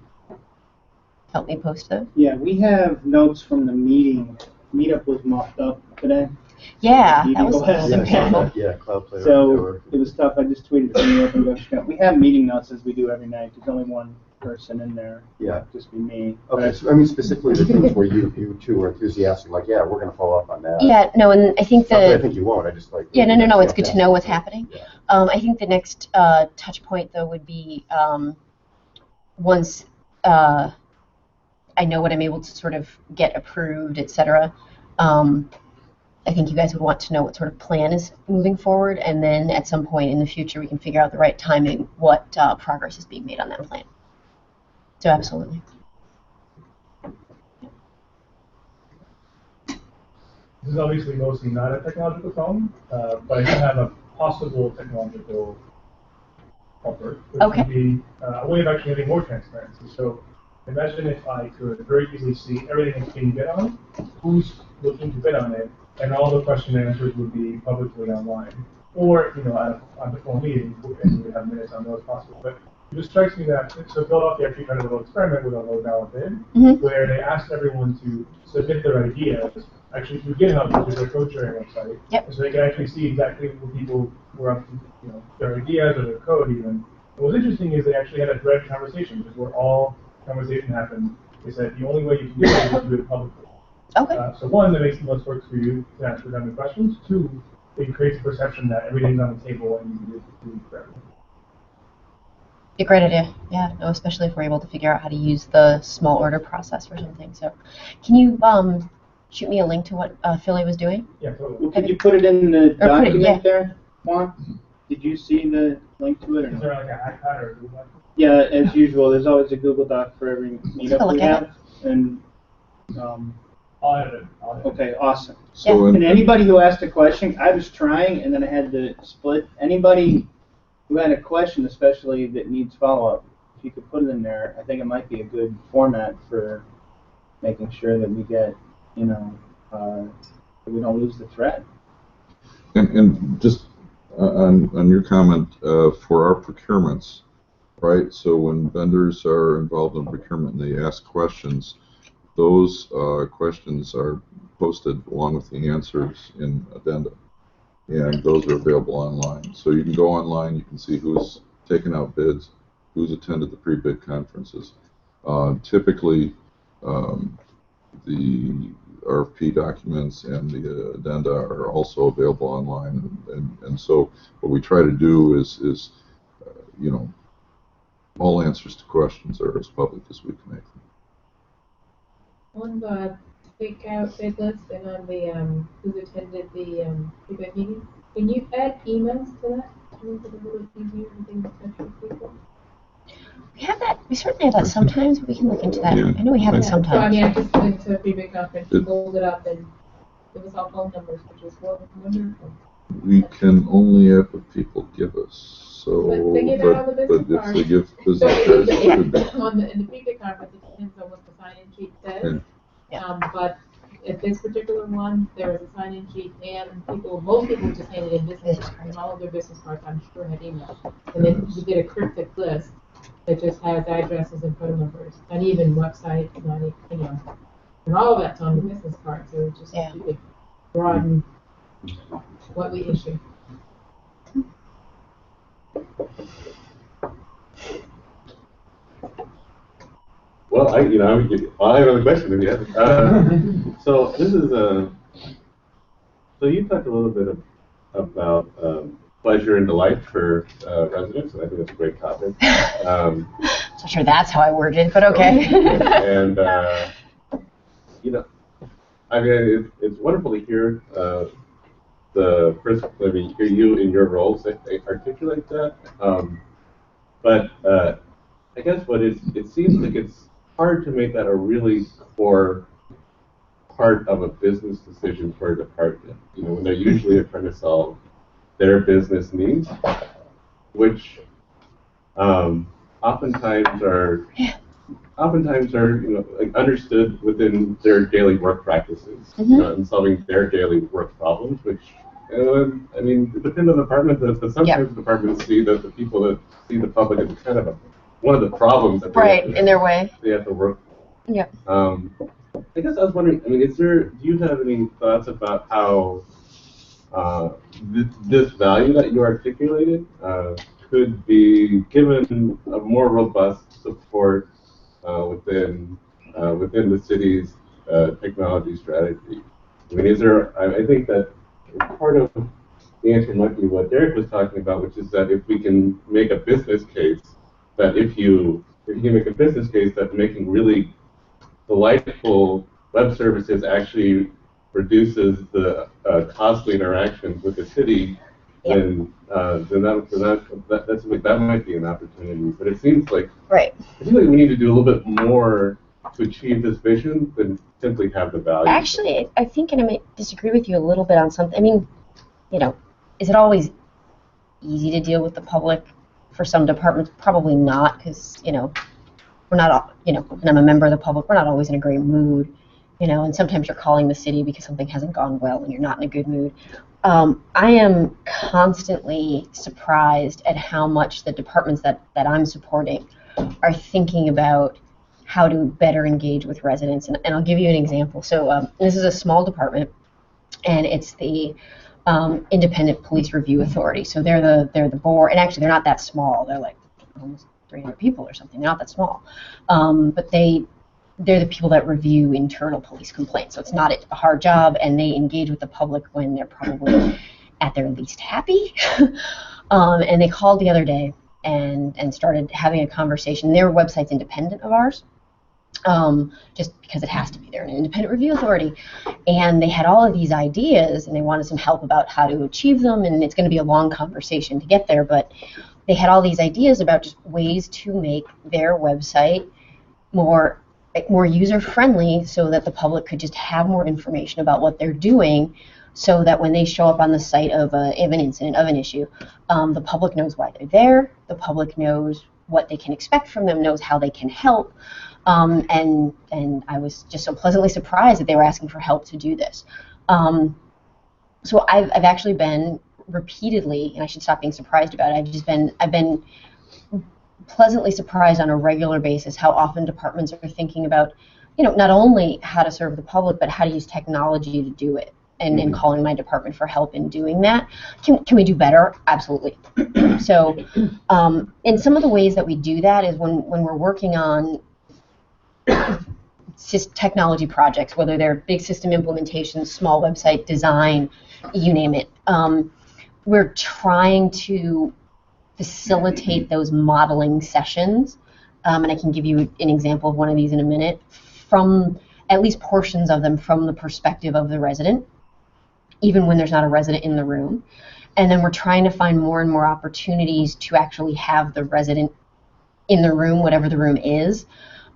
help me post those. Yeah, we have notes from the meeting. Meetup was mocked up today. Yeah, that was painful. Yeah, Cloud Player. So it was tough. I just tweeted from the OpenGov account. We have meeting notes as we do every night. There's only one person in there. Yeah. Just be me. Okay, so I mean specifically the things where you two are enthusiastic, like, yeah, we're going to follow up on that. Yeah, no, and I think I think you won't. I just like. Yeah, no. It's good to know what's happening. Yeah. I think the next touch point though would be once I know what I'm able to sort of get approved, etc. I think you guys would want to know what sort of plan is moving forward, and then at some point in the future we can figure out the right timing, what progress is being made on that plan. So absolutely. This is obviously mostly not a technological problem, but I do have a possible technological helper, which would be a way of actually having more transparency. So imagine if I could very easily see everything that's being bid on, who's looking to bid on it, and all the question and answers would be publicly online. Or, at the full meeting, and we would have minutes on those possible. But it just strikes me that, so Philadelphia actually tried a little experiment with a low ballot bid, where they asked everyone to submit their ideas, actually through GitHub, which is their code sharing website. And so they could actually see exactly what people were up to, their ideas or their code even. And what's interesting is they actually had a direct conversation, because where all conversation happened, they said the only way you can do it is to do it publicly. So one, that makes the most work for you to ask redundant questions. Two, it creates a perception that everything's on the table and you can do it for everything. A great idea, yeah. No, especially if we're able to figure out how to use the small order process for something. So, can you shoot me a link to what Philly was doing? Yeah, totally. Well, could you put it in the document there, Juan? Did you see the link to it? Or is there like an iPad or a Google Doc? Yeah, as usual, there's always a Google Doc for every meetup we have, and I'll edit it. Okay, awesome. So and anybody who asked a question, I was trying, and then I had to split. Anybody who had a question, especially that needs follow-up, if you could put it in there, I think it might be a good format for making sure that we get, that we don't lose the thread. And just on your comment, for our procurements, right? So when vendors are involved in procurement and they ask questions, those questions are posted along with the answers in addenda, and those are available online. So you can go online, you can see who's taken out bids, who's attended the pre-bid conferences. Typically, the RFP documents and the addenda are also available online, and so what we try to do is all answers to questions are as public as we can make them. On the takeout bid list and on the who's attended the pre-bid meeting, can you add emails to that to make it a little easier and things for people? We have that. We certainly have that sometimes. We can look into that. Yeah. I know we have it sometimes. So, I mean, I just went to a pre-bid conference, pulled it up, and it was all phone numbers, which was wonderful. We can only add what people give us. So, but they give out all the business if cards. they give business cards, it should be. In the pre-bid conference, it depends on what the sign-in sheet says. Yeah. But at this particular one, there was a sign-in sheet, and most people just handed in business cards, and all of their business cards, I'm sure, had email. And then we did a cryptic list that just has addresses and phone numbers, and even website, and all of that's on the business card. So it's just you could broaden what we issue. Well, I have another question if you have. So this is so you talked a little bit about pleasure and delight for residents, and I think that's a great topic. Not sure that's how I worded it, but okay. And I mean, it's wonderful to hear hear you in your roles articulate that. But I guess it seems like it's hard to make that a really core part of a business decision for a department. When they're usually trying to solve their business needs, which oftentimes are understood within their daily work practices, and solving their daily work problems, which I mean, it depends on the department, but sometimes departments see that the people that see the public as kind of one of the problems that in their way. They have to work. Yeah. I guess I was wondering. I mean, do you have any thoughts about how this value that you articulated could be given a more robust support within the city's technology strategy? I mean, I think that part of the answer might be what Derek was talking about, which is that if we can make a business case that if you can make a business case that making really delightful web services actually reduces the costly interactions with the city, then that might be an opportunity. But it seems like I feel like we need to do a little bit more to achieve this vision than simply have the value. Actually, I think, and I might disagree with you a little bit on something. I mean, is it always easy to deal with the public for some departments? Probably not, because we're not, and I'm a member of the public. We're not always in a great mood, and sometimes you're calling the city because something hasn't gone well and you're not in a good mood. I am constantly surprised at how much the departments that I'm supporting are thinking about how to better engage with residents. And I'll give you an example. So this is a small department, and it's the Independent Police Review Authority. So they're the board, and actually they're not that small. They're like almost 300 people or something. They're not that small, but they're the people that review internal police complaints. So it's not a hard job, and they engage with the public when they're probably at their least happy. And they called the other day and started having a conversation. Their website's independent of ours. Just because it has to be. They're an independent review authority, and they had all of these ideas, and they wanted some help about how to achieve them, and it's going to be a long conversation to get there, but they had all these ideas about just ways to make their website more user-friendly so that the public could just have more information about what they're doing, so that when they show up on the site of an incident, of an issue, the public knows why they're there, the public knows what they can expect from them, knows how they can help. And I was just so pleasantly surprised that they were asking for help to do this. So I've actually been repeatedly, and I should stop being surprised about it, I've been pleasantly surprised on a regular basis how often departments are thinking about, not only how to serve the public, but how to use technology to do it, and calling my department for help in doing that. Can we do better? Absolutely. So, and some of the ways that we do that is when we're working on technology projects, whether they're big system implementations, small website design, you name it. We're trying to facilitate those modeling sessions, and I can give you an example of one of these in a minute, from at least portions of them from the perspective of the resident, even when there's not a resident in the room. And then we're trying to find more and more opportunities to actually have the resident in the room, whatever the room is.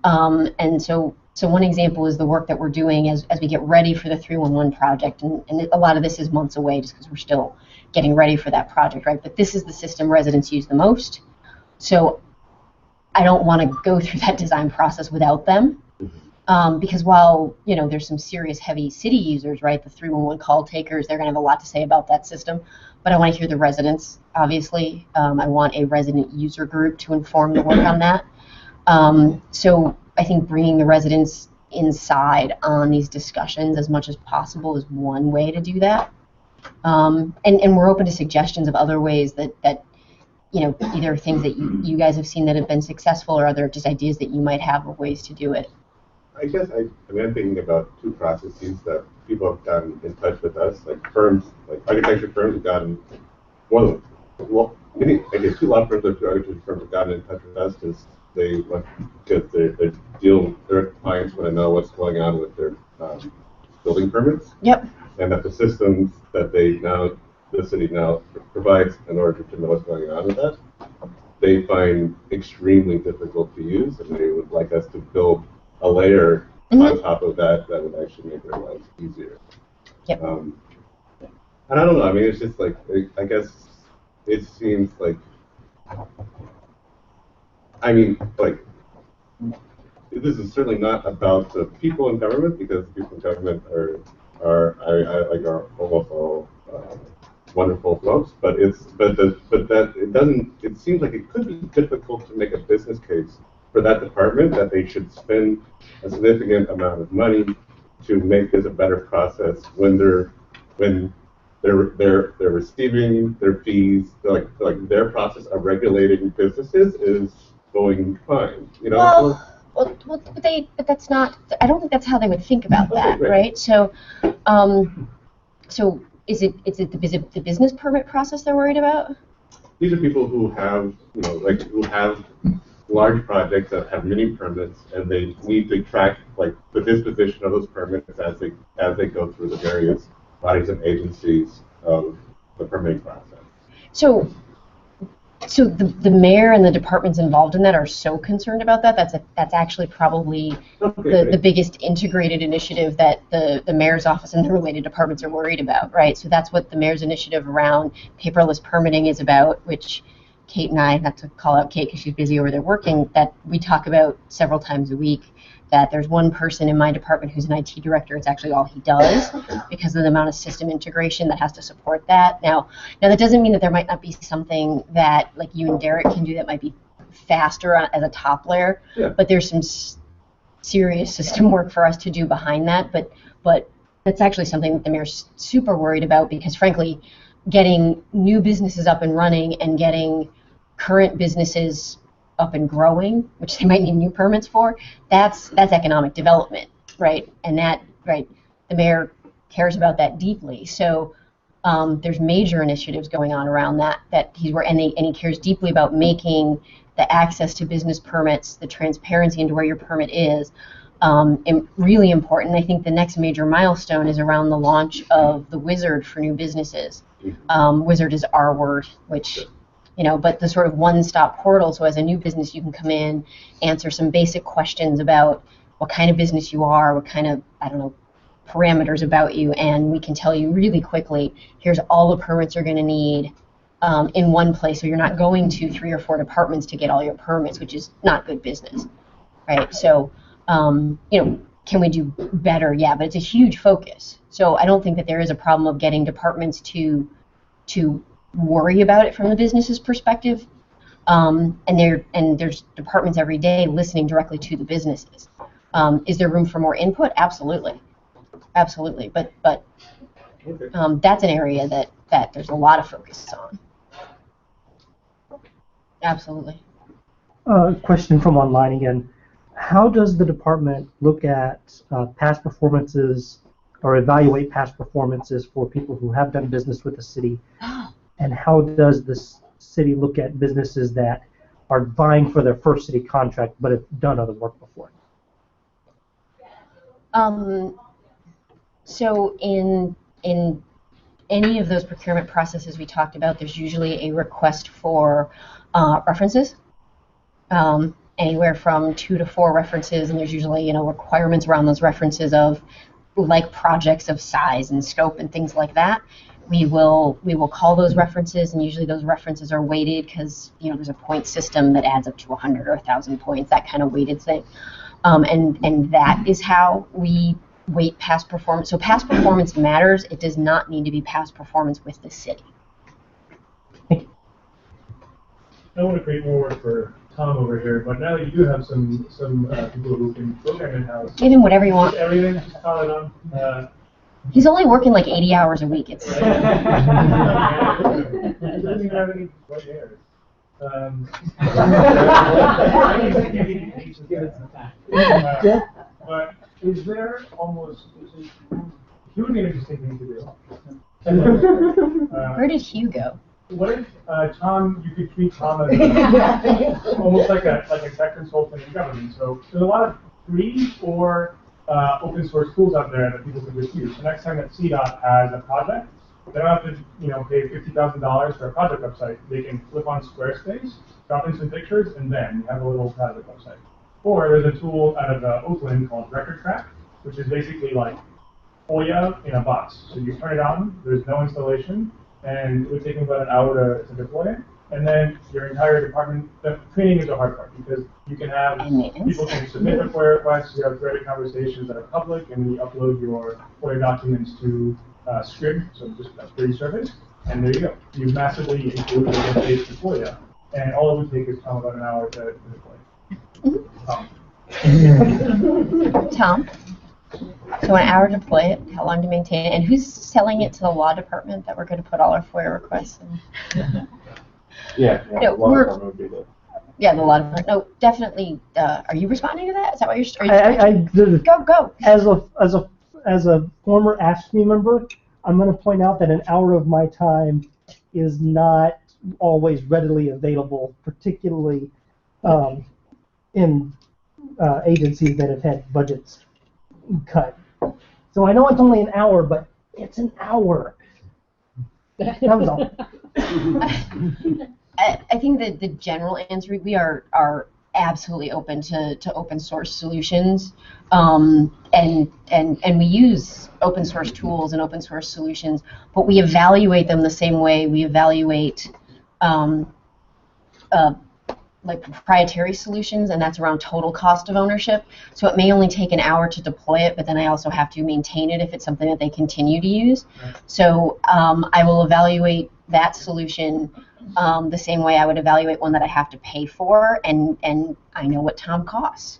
And so one example is the work that we're doing as we get ready for the 311 project, and a lot of this is months away just because we're still getting ready for that project, right? But this is the system residents use the most, so I don't want to go through that design process without them, because while there's some serious heavy city users, right, the 311 call takers, they're going to have a lot to say about that system, but I want to hear the residents, obviously. I want a resident user group to inform the work on that. So I think bringing the residents inside on these discussions as much as possible is one way to do that. And we're open to suggestions of other ways that either things that you guys have seen that have been successful, or other just ideas that you might have of ways to do it. I guess I'm thinking about two processes that people have gotten in touch with us, like firms, like architecture firms have gotten, two law firms or two architecture firms have gotten in touch with us because their clients want to know what's going on with their building permits. Yep. And that the systems that the city now provides in order to know what's going on with that, they find extremely difficult to use, and they would like us to build a layer on top of that would actually make their lives easier. Yep. And I don't know, I mean, it's just like, I guess it seems like, I mean, like, this is certainly not about the people in government, because the people in government are almost all wonderful folks, but it seems like it could be difficult to make a business case for that department that they should spend a significant amount of money to make this a better process when they're receiving their fees, like their process of regulating businesses is going fine, Well, but that's not. I don't think that's how they would think about that, right? So, is it the business permit process they're worried about? These are people who have, who have large projects that have many permits, and they need to track like the disposition of those permits as they go through the various bodies and agencies of the permitting process. So the mayor and the departments involved in that are so concerned about that. That's actually probably the biggest integrated initiative that the mayor's office and the related departments are worried about, right? So that's what the mayor's initiative around paperless permitting is about, which Kate and I, not to call out Kate because she's busy over there working, that we talk about several times a week. That there's one person in my department who's an IT director. It's actually all he does because of the amount of system integration that has to support that. Now that doesn't mean that there might not be something that like you and Derek can do that might be faster as a top layer. Yeah. But there's some serious system work for us to do behind that. But that's actually something that the mayor's super worried about because frankly, getting new businesses up and running and getting current businesses up and growing, which they might need new permits for, that's economic development, right? And that, right, the mayor cares about that deeply. So there's major initiatives going on around that he's and he cares deeply about making the access to business permits, the transparency into where your permit is, really important. I think the next major milestone is around the launch of the Wizard for new businesses. Wizard is our word, which but the sort of one-stop portal, so as a new business you can come in, answer some basic questions about what kind of business you are, what kind of, parameters about you, and we can tell you really quickly, here's all the permits you're going to need in one place, so you're not going to 3 or 4 departments to get all your permits, which is not good business, right? So, can we do better? Yeah, but it's a huge focus. So I don't think that there is a problem of getting departments to worry about it from the business's perspective, and there's departments every day listening directly to the businesses. Is there room for more input? Absolutely, but that's an area that there's a lot of focus on. Absolutely. Question from online again. How does the department look at past performances or evaluate past performances for people who have done business with the city? And how does the city look at businesses that are vying for their first city contract but have done other work before? So in any of those procurement processes we talked about, there's usually a request for references, anywhere from 2 to 4 references, and there's usually requirements around those references of like projects of size and scope and things like that. We will call those references, and usually those references are weighted because there's a point system that adds up to 100 or 1,000 points, that kind of weighted thing, and that is how we weight past performance. So past performance matters. It does not need to be past performance with the city. I don't want to create more work for Tom over here, but now that you do have some people who can program in-house, give him whatever you want. Everything, just call it on. He's only working like 80 hours a week. It's doesn't even have any white hairs. But is there almost? He would be an interesting thing to do. Where did Hugh go? What if Tom? You could treat Tom as almost like a tech consultant in government. So there's a lot of free or open source tools out there that people can just use. So next time that CDOT has a project, they don't have to pay $50,000 for a project website. They can flip on Squarespace, drop in some pictures, and then you have a little project website. Or there's a tool out of Oakland called Record Track, which is basically like FOIA in a box. So you turn it on, there's no installation, and it would take them about an hour to deploy it. And then your entire department, the training is the hard part because you can have people can submit FOIA requests, you have threaded conversations that are public, and you upload your FOIA documents to Scrib, so just a free service, and there you go. You've massively improved the interface to FOIA, and all it would take is about an hour to deploy. Tom? So an hour to deploy it, how long to maintain it, and who's selling it to the law department that we're going to put all our FOIA requests in? Yeah, no, the law department would be the... Yeah, the law department. No, definitely. Are you responding to that? Is that what you're? Go. As a former AFSCME member, I'm going to point out that an hour of my time is not always readily available, particularly in agencies that have had budgets cut. So I know it's only an hour, but it's an hour. That was all. I think that the general answer, we are absolutely open to open source solutions, and we use open source tools and open source solutions, but we evaluate them the same way we evaluate like proprietary solutions, and that's around total cost of ownership. So it may only take an hour to deploy it, but then I also have to maintain it if it's something that they continue to use. So I will evaluate that solution the same way I would evaluate one that I have to pay for, and I know what Tom costs.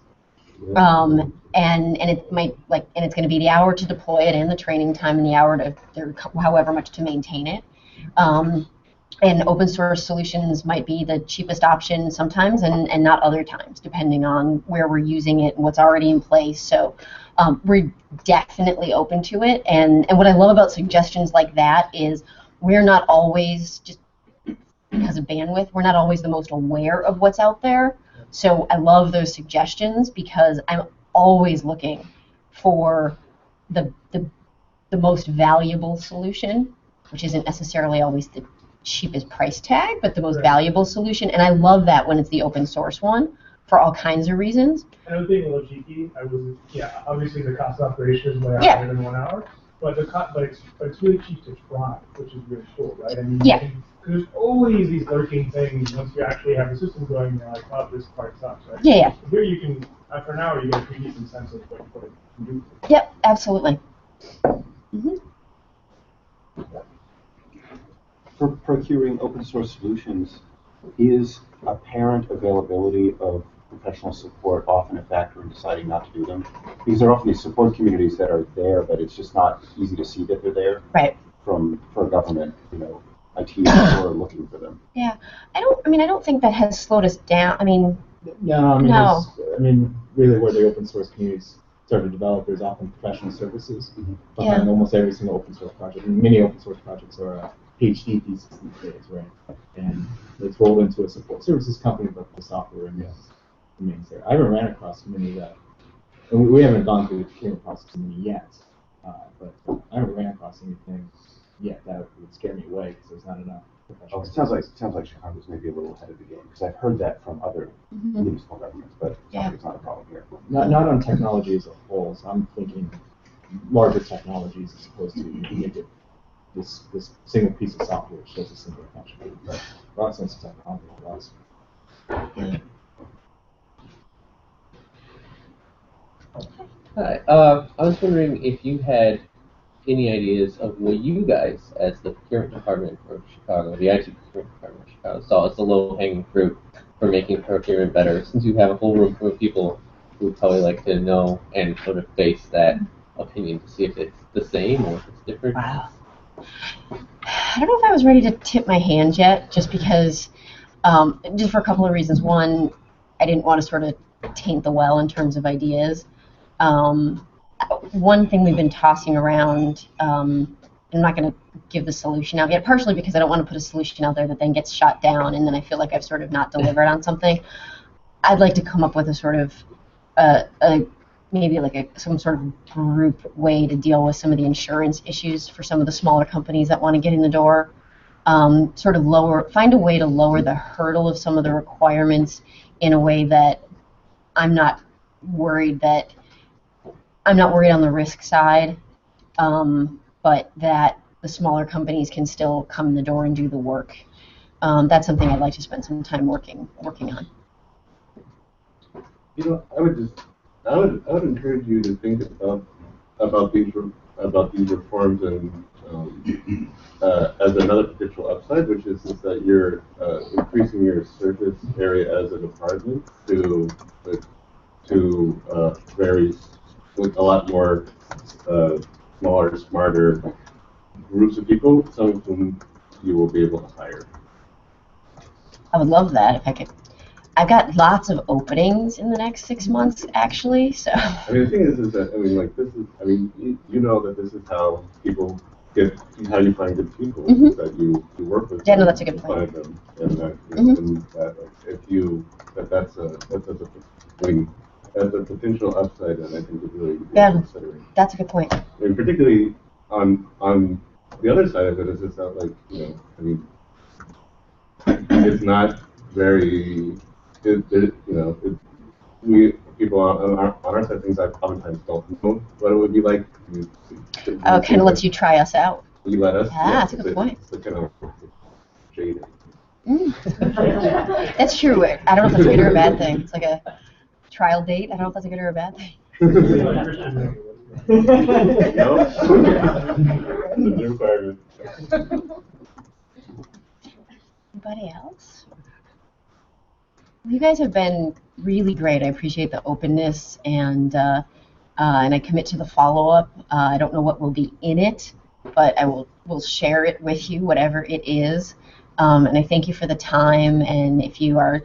And it might and it's going to be the hour to deploy it and the training time and the hour to however much to maintain it. And open source solutions might be the cheapest option sometimes and not other times, depending on where we're using it and what's already in place. So we're definitely open to it. And what I love about suggestions like that is we're not always, just because of bandwidth, we're not always the most aware of what's out there. So I love those suggestions because I'm always looking for the most valuable solution, which isn't necessarily always the cheapest price tag, but the most valuable solution. And I love that when it's the open source one for all kinds of reasons. And I was being a little cheeky. Obviously the cost of operation is way higher than 1 hour, but it's really cheap to try, which is really cool, right? I mean, there's always these lurking things once you actually have the system going. You're like, oh, this part sucks, right? Yeah. Here you can, after an hour, you get a pretty decent sense of what it can do. Yep, absolutely. Mm-hmm. For procuring open source solutions, is apparent availability of professional support often a factor in deciding not to do them? Because there are often these support communities that are there, but it's just not easy to see that they're there. Right. For government, IT who are looking for them. Yeah, I don't think that has slowed us down. No. Really, where the open source communities start to develop, there's often professional services behind almost every single open source project. And many open source projects are PhD thesis these days, right? And it's rolled into a support services company, but the software remains there. I haven't ran across many that, and we haven't gone through the procurement process many yet, but I haven't ran across anything yet that would scare me away because there's not enough professional. It sounds like Chicago's maybe a little ahead of the game because I've heard that from other municipal governments, but it's not a problem here. Not on technology as a whole. So I'm thinking larger technologies as opposed to make it this single piece of software which does a single function. But a lot of sense of technology was. Hi. I was wondering if you had any ideas of what you guys, as the procurement department of Chicago, the IT procurement department of Chicago, saw as the low-hanging fruit for making procurement better, since you have a whole room full of people who would probably like to know and sort of face that opinion to see if it's the same or if it's different. Wow. I don't know if I was ready to tip my hand yet, just because, just for a couple of reasons. One, I didn't want to sort of taint the well in terms of ideas. One thing we've been tossing around, I'm not going to give the solution out yet, partially because I don't want to put a solution out there that then gets shot down and then I feel like I've sort of not delivered on something. I'd like to come up with a sort of, maybe like some sort of group way to deal with some of the insurance issues for some of the smaller companies that want to get in the door. Find a way to lower the hurdle of some of the requirements in a way that I'm not worried on the risk side, but that the smaller companies can still come in the door and do the work. That's something I'd like to spend some time working on. I would encourage you to think about these reforms and as another potential upside, which is that you're increasing your surface area as a department to with a lot more smaller, smarter groups of people, some of whom you will be able to hire. I would love that if I could. I've got lots of openings in the next 6 months, actually. So. I mean, the thing is that you know that this is how people how you find good people, is that you work with. Yeah, no, that's a good point. Find them, and that, that's a I mean, as a potential upside, then I think is really worth Yeah, considering. that's a good point. I mean, particularly on the other side of it is it's not like, I mean, it's not very, we people on our side of things, I oftentimes don't know what it would be like. Oh, kind of lets you try us out. You let us. Ah, that's a good point. It's kind of jaded. That's true. I don't know if that's a good or a bad thing. It's like a trial date. I don't know if that's a good or a bad thing. Anybody else? You guys have been really great. I appreciate the openness and I commit to the follow-up. I don't know what will be in it, but I will share it with you, whatever it is. And I thank you for the time. And if you are,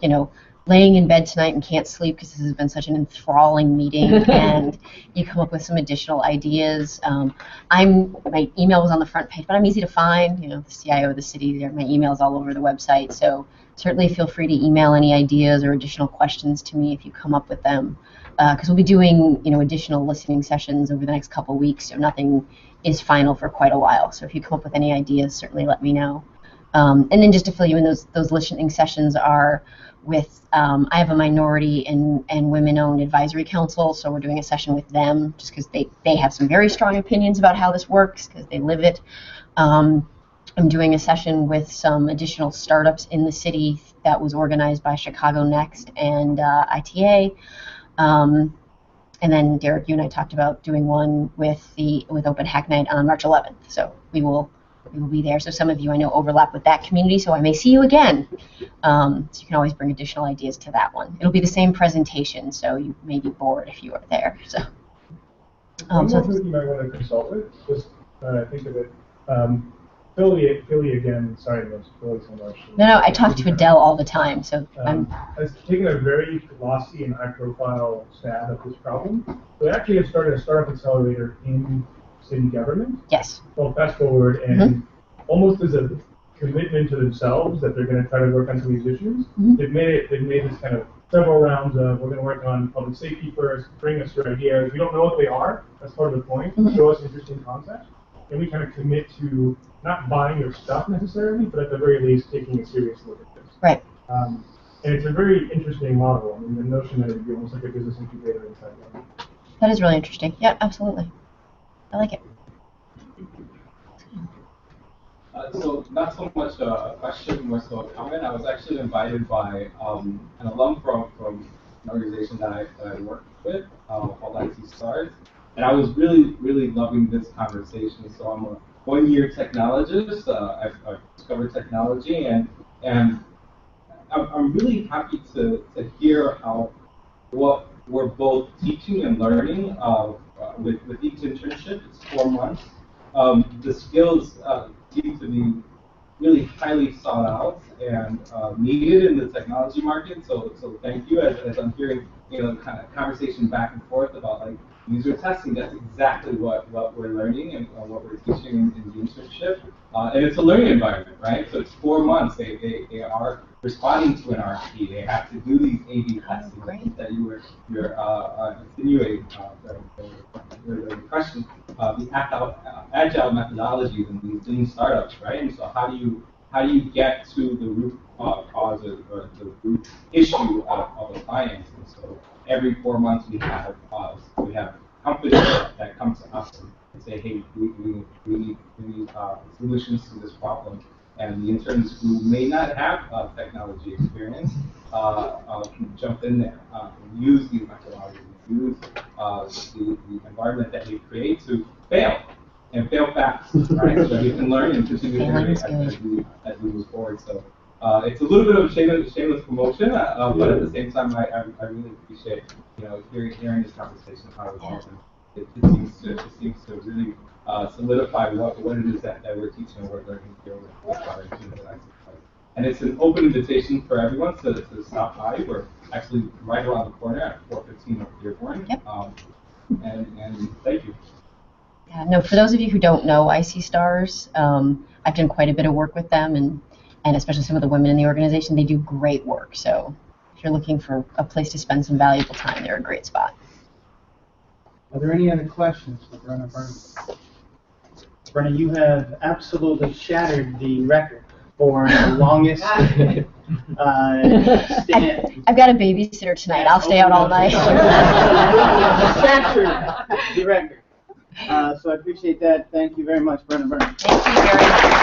laying in bed tonight and can't sleep because this has been such an enthralling meeting, and you come up with some additional ideas, my email was on the front page, but I'm easy to find. The CIO of the city, my email's all over the website. So certainly feel free to email any ideas or additional questions to me if you come up with them. Because we'll be doing, additional listening sessions over the next couple weeks, so nothing is final for quite a while. So if you come up with any ideas, certainly let me know. And then just to fill you in, those listening sessions are with, I have a minority and women-owned advisory council, so we're doing a session with them just because they have some very strong opinions about how this works because they live it. I'm doing a session with some additional startups in the city that was organized by Chicago Next and ITA. And then Derek, you and I talked about doing one with Open Hack Night on March 11th. So we will be there. So some of you I know overlap with that community, so I may see you again. So you can always bring additional ideas to that one. It'll be the same presentation, so you may be bored if you are there. So. One more thing you might want to consult with, just think of it. Philly again, sorry, there's Philly so much. No, I talk to Adele all the time, so has taken a very glossy and high-profile stab at this problem. So they actually have started a startup accelerator in city government. Yes. Well, fast forward, and almost as a commitment to themselves that they're going to try to work on some of these issues, they've made this kind of several rounds of we're going to work on public safety first, bring us your ideas. We don't know what they are. That's part of the point. Show us interesting concepts, and we kind of commit to not buying your stuff necessarily, but at the very least taking a serious look at this. Right. And it's a very interesting model. I mean, the notion that it would be almost like a business incubator inside government. That is really interesting. Yeah, absolutely. I like it. So not so much a question, more so a comment. I was actually invited by an alum from an organization that I work with called IT Stars, and I was really loving this conversation. So I'm a one-year technologist. I've discovered technology, and I'm really happy to hear what we're both teaching and learning with each internship. It's 4 months. The skills seem to be really highly sought out and needed in the technology market. So thank you. As I'm hearing, kind of conversation back and forth about like user testing, that's exactly what we're learning and what we're teaching in the internship. And it's a learning environment, right? So it's 4 months. They are responding to an RFP. They have to do these A/B testing that you were insinuating the question. The agile methodologies in these lean startups, right? And so how do you get to the root cause or the root issue of a client? And so every 4 months we have companies that come to us and say, hey, we need solutions to this problem. And the interns who may not have technology experience can jump in there and use these methodologies, use the environment that they create to fail and fail fast, right? So that we can learn and continue to iterate as we move forward. So it's a little bit of a shameless promotion, but at the same time, I really appreciate hearing this conversation. How it seems to really solidify what it is that we're teaching and we're learning here with our students. And it's an open invitation for everyone to stop by. We're actually right around the corner at 415 Dearborn. Yep. And thank you. Yeah, no, for those of you who don't know IC Stars, I've done quite a bit of work with them, and especially some of the women in the organization. They do great work. So if you're looking for a place to spend some valuable time, they're a great spot. Are there any other questions for Brenna Burnham? Brenna, you have absolutely shattered the record for the longest stand. I've got a babysitter tonight. I'll stay out all night. Shattered the record. So I appreciate that. Thank you very much, Brenna Burnham. Thank you very much.